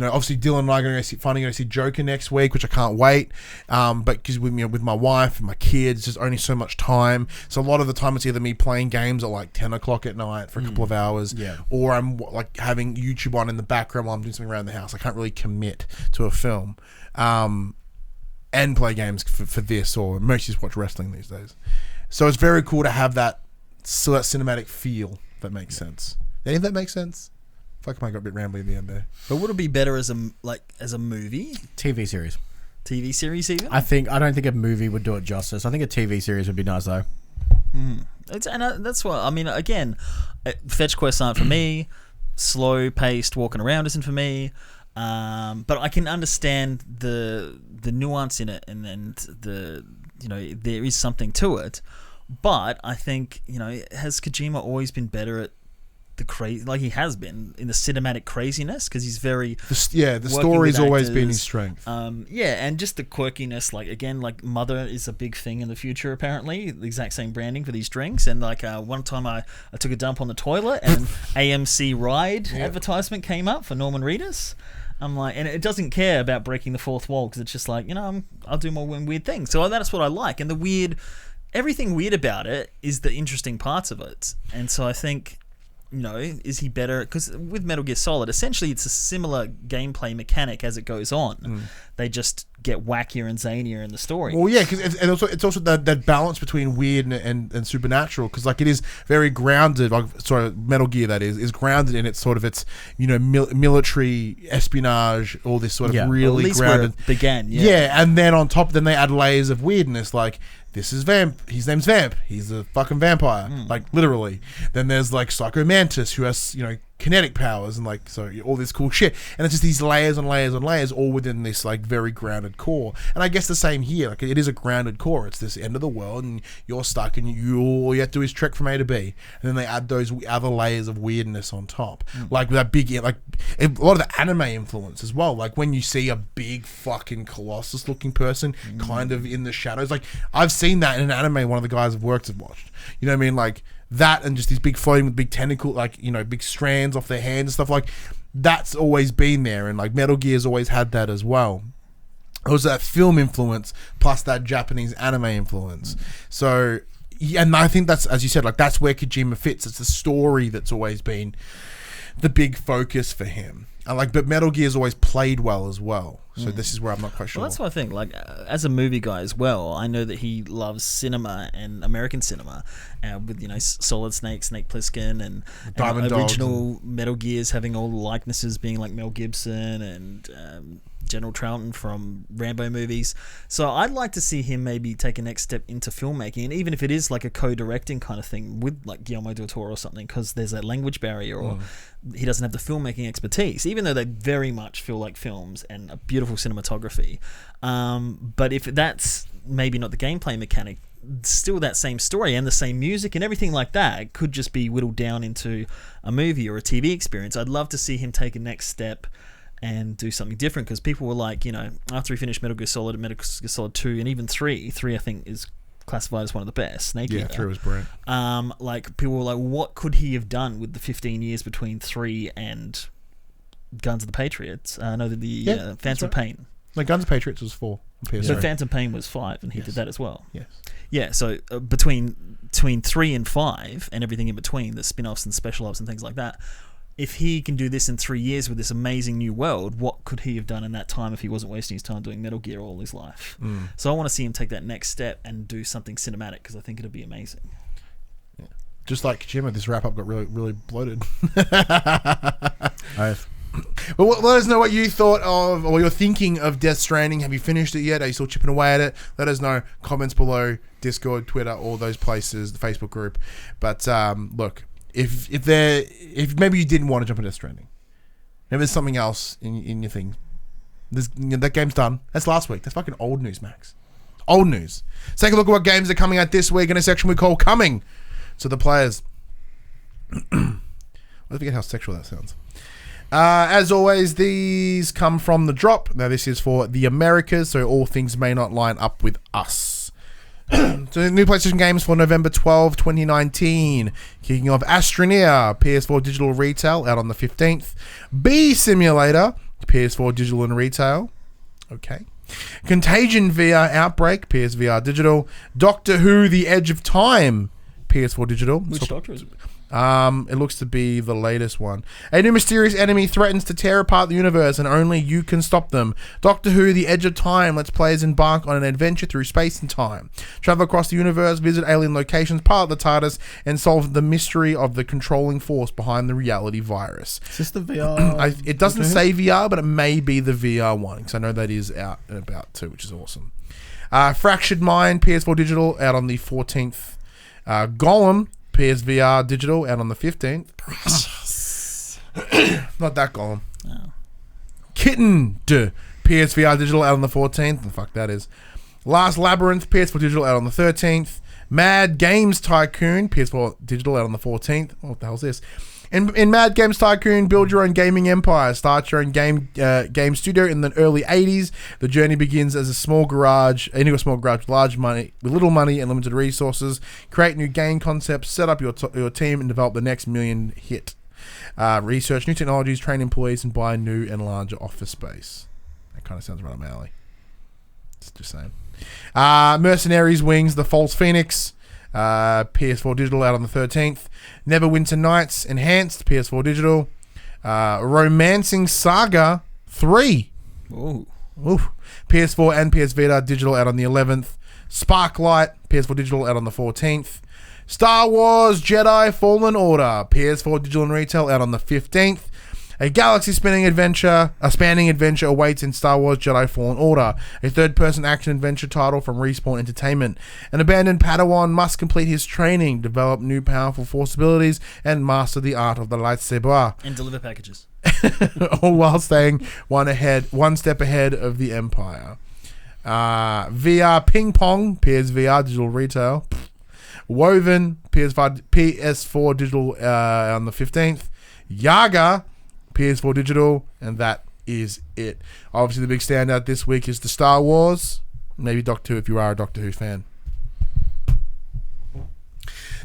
obviously Dylan and I are going to go see Joker next week, which I can't wait. But because with my wife and my kids, there's only so much time. So a lot of the time it's either me playing games at like 10 o'clock at night for a couple of hours, or I'm like having YouTube on in the background while I'm doing something around the house. I can't really commit to a film and play games for this, or mostly just watch wrestling these days. So it's very cool to have that cinematic feel, if that makes sense. Any of that makes sense? Fuck, I got a bit rambly in the end there. But would it be better as a movie? TV series. TV series even? I don't think a movie would do it justice. I think a TV series would be nice though. That's what I mean. Again, fetch quests aren't for me. Slow paced walking around isn't for me. But I can understand the nuance in it, and the there is something to it. But I think has Kojima always been better at the crazy, like he has been in the cinematic craziness, because he's very the story's always been his strength. And just the quirkiness, like Mother is a big thing in the future apparently, the exact same branding for these drinks. And one time I took a dump on the toilet and AMC Ride advertisement came up for Norman Reedus. I'm like, and it doesn't care about breaking the fourth wall, because it's just like, I'll do more weird things. So that's what I like, and everything weird about it is the interesting parts of it. And so I think, is he better? Because with Metal Gear Solid, essentially it's a similar gameplay mechanic as it goes on. They just get wackier and zanier in the story. Well, yeah, because it's also that balance between weird and supernatural. Because it is very grounded. Metal Gear that is grounded in its sort of its military espionage, all this sort of really at least grounded. Where it began, and then on top, then they add layers of weirdness, like this is Vamp. His name's Vamp. He's a fucking vampire, like literally. Then there's like Psycho Mantis, who has kinetic powers, and all this cool shit. And it's just these layers and layers and layers, all within this very grounded core. And I guess the same here. It is a grounded core. It's this end of the world, and you're stuck, and all you have to do is trek from A to B. And then they add those other layers of weirdness on top, like that big, a lot of the anime influence as well. Like when you see a big fucking Colossus looking person, kind of in the shadows. Like I've seen that in an anime one of the guys I've worked have watched. You know what I mean? Like that, and just these big floating with big tentacle, big strands off their hands and stuff. Like that's always been there, and Metal Gear's always had that as well. It was that film influence plus that Japanese anime influence. So, and I think that's, as you said, that's where Kojima fits. It's the story that's always been the big focus for him. But Metal Gear's always played well as well. So this is where I'm not quite sure. Well, that's what I think. Like, as a movie guy as well, I know that he loves cinema and American cinema, with Solid Snake, Snake Plissken, and Diamond Dogs original Metal Gears having all the likenesses being like Mel Gibson and General Troughton from Rambo movies. So I'd like to see him maybe take a next step into filmmaking, and even if it is like a co-directing kind of thing with like Guillermo del Toro or something, because there's that language barrier, or he doesn't have the filmmaking expertise, even though they very much feel like films and a beautiful cinematography. But if that's maybe not the gameplay mechanic, still that same story and the same music and everything like that, it could just be whittled down into a movie or a TV experience. I'd love to see him take a next step and do something different, because people were like, after he finished Metal Gear Solid and Metal Gear Solid 2 and even 3 I think is classified as one of the best. Snake Eater. 3 was brilliant. Like, people were like, what could he have done with the 15 years between 3 and Guns of the Patriots? The Phantom of Pain. No, Guns of Patriots was 4. So Phantom Pain was 5, and he did that as well. Yes. Yeah, so between 3 and 5 and everything in between, the spin-offs and special ops and things like that, if he can do this in 3 years with this amazing new world, what could he have done in that time if he wasn't wasting his time doing Metal Gear all his life? So I want to see him take that next step and do something cinematic, because I think it'd be amazing. Yeah. Just like Kojima, this wrap-up got really, really bloated. Well, let us know what you thought of, or you're thinking of Death Stranding. Have you finished it yet? Are you still chipping away at it? Let us know. Comments below, Discord, Twitter, all those places, the Facebook group. But look, if maybe you didn't want to jump into Death Stranding, maybe there's something else in your thing. That game's done. That's last week. That's fucking old news, Max. Old news. Let's take a look at what games are coming out this week in a section we call Coming to the Players. I forget how sexual that sounds. As always, these come from the drop. Now, this is for the Americas, so all things may not line up with us. So, new PlayStation games for November 12, 2019. Kicking off Astroneer, PS4 digital retail, out on the 15th. Bee Simulator, PS4 digital and retail. Okay. Contagion VR Outbreak, PSVR digital. Doctor Who The Edge of Time, PS4 digital. Which Doctor is it? It looks to be the latest one. A new mysterious enemy threatens to tear apart the universe, and only you can stop them. Doctor Who The Edge of Time lets players embark on an adventure through space and time. Travel across the universe, visit alien locations, pilot the TARDIS, and solve the mystery of the controlling force behind the reality virus. Is this the VR? It doesn't say VR, but it may be the VR one, because I know that is out and about too, which is awesome. Fractured Mind, PS4 digital, out on the 14th. Golem, PSVR digital, out on the 15th. Not that Golem. No. Kitten, PSVR digital, out on the 14th. The fuck that is. Last Labyrinth, PS4 digital, out on the 13th. Mad Games Tycoon, PS4 digital, out on the 14th. What the hell's this? In Mad Games Tycoon, build your own gaming empire. Start your own game studio in the early 80s. The journey begins as a small garage with little money and limited resources. Create new game concepts, set up your team, and develop the next million hit. Research new technologies, train employees, and buy new and larger office space. That kind of sounds right up my alley. Just saying. Mercenaries Wings, The False Phoenix. PS4 digital, out on the 13th. Neverwinter Nights Enhanced, PS4 digital. Romancing Saga 3. Ooh. PS4 and PS Vita digital, out on the 11th. Sparklight, PS4 digital, out on the 14th. Star Wars Jedi Fallen Order, PS4 digital and retail, out on the 15th. A spanning adventure awaits in Star Wars Jedi Fallen Order, a third-person action-adventure title from Respawn Entertainment. An abandoned Padawan must complete his training, develop new powerful force abilities, and master the art of the lightsaber. And deliver packages. All while staying one step ahead of the Empire. VR Ping Pong, PSVR digital retail. Woven, PS4 digital on the 15th. Yaga, PS4 digital, and that is it. Obviously, the big standout this week is the Star Wars. Maybe Doctor Who if you are a Doctor Who fan.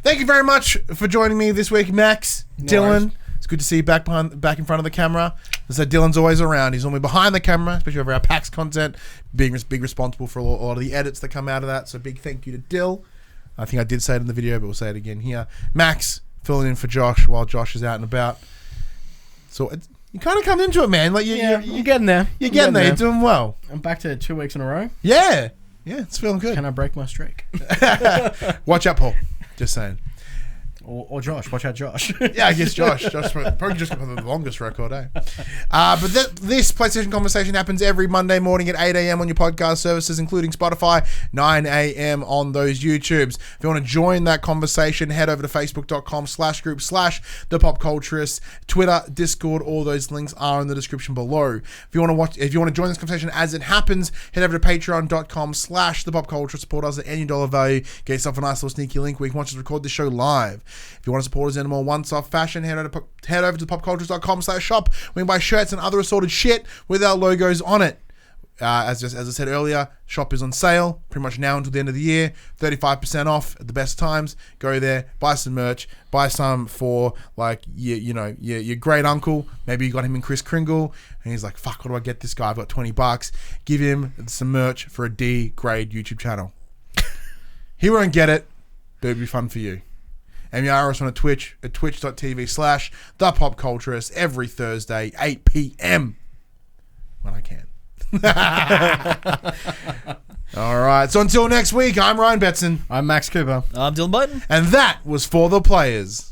Thank you very much for joining me this week, Max, Dylan. It's good to see you back in front of the camera. As I said, Dylan's always around. He's normally behind the camera, especially over our PAX content, being big responsible for a lot of the edits that come out of that. So big thank you to Dill. I think I did say it in the video, but we'll say it again here. Max, filling in for Josh while Josh is out and about. So You kind of come into it, man. Like You're getting there. You're getting there. You're doing well. I'm back to 2 weeks in a row. Yeah, it's feeling good. Can I break my streak? Watch out, Paul. Just saying. Or Josh. Watch out, Josh. Yeah, I guess Josh probably just got the longest record, eh? But this PlayStation conversation happens every Monday morning at 8 a.m. on your podcast services, including Spotify, 9 a.m. on those YouTubes. If you want to join that conversation, head over to facebook.com/group/thepopculturists, Twitter, Discord, all those links are in the description below. If you want to join this conversation as it happens, head over to patreon.com/thepopculture. Support us at any dollar value. Get yourself a nice little sneaky link where you can watch us record this show live. If you want to support us in a more one-off fashion, head over to popcultures.com/shop. We can buy shirts and other assorted shit with our logos on it. As I said earlier, shop is on sale pretty much now until the end of the year. 35% off at the best times. Go there, buy some merch, buy some for like your great uncle. Maybe you got him in Kris Kringle, and he's like, "Fuck, what do I get this guy? I've got $20." Give him some merch for a D-grade YouTube channel. He won't get it, but it'd be fun for you. And you are us on Twitch at twitch.tv/thepopculturist every Thursday, 8 p.m. when I can. All right. So until next week, I'm Ryan Betson. I'm Max Cooper. I'm Dylan Boaden. And that was For the Players.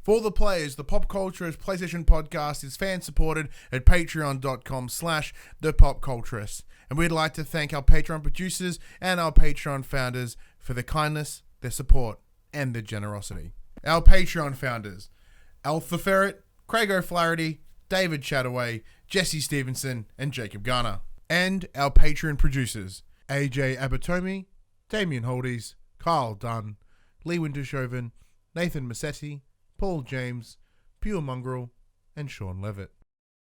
For the Players, the Pop Culturist PlayStation podcast is fan-supported at patreon.com/thepopculturist. And we'd like to thank our Patreon producers and our Patreon founders for their kindness, their support, and their generosity. Our Patreon founders: Alf the Ferret, Craig O'Flaherty, David Chataway, Jesse Stevenson, and Jacob Garner. And our Patreon producers: AJ Abatomi, Damien Holdies, Kyle Dunn, Lee Wintershoven, Nathan Massetti, Paul James, Pure Mongrel, and Sean Levitt.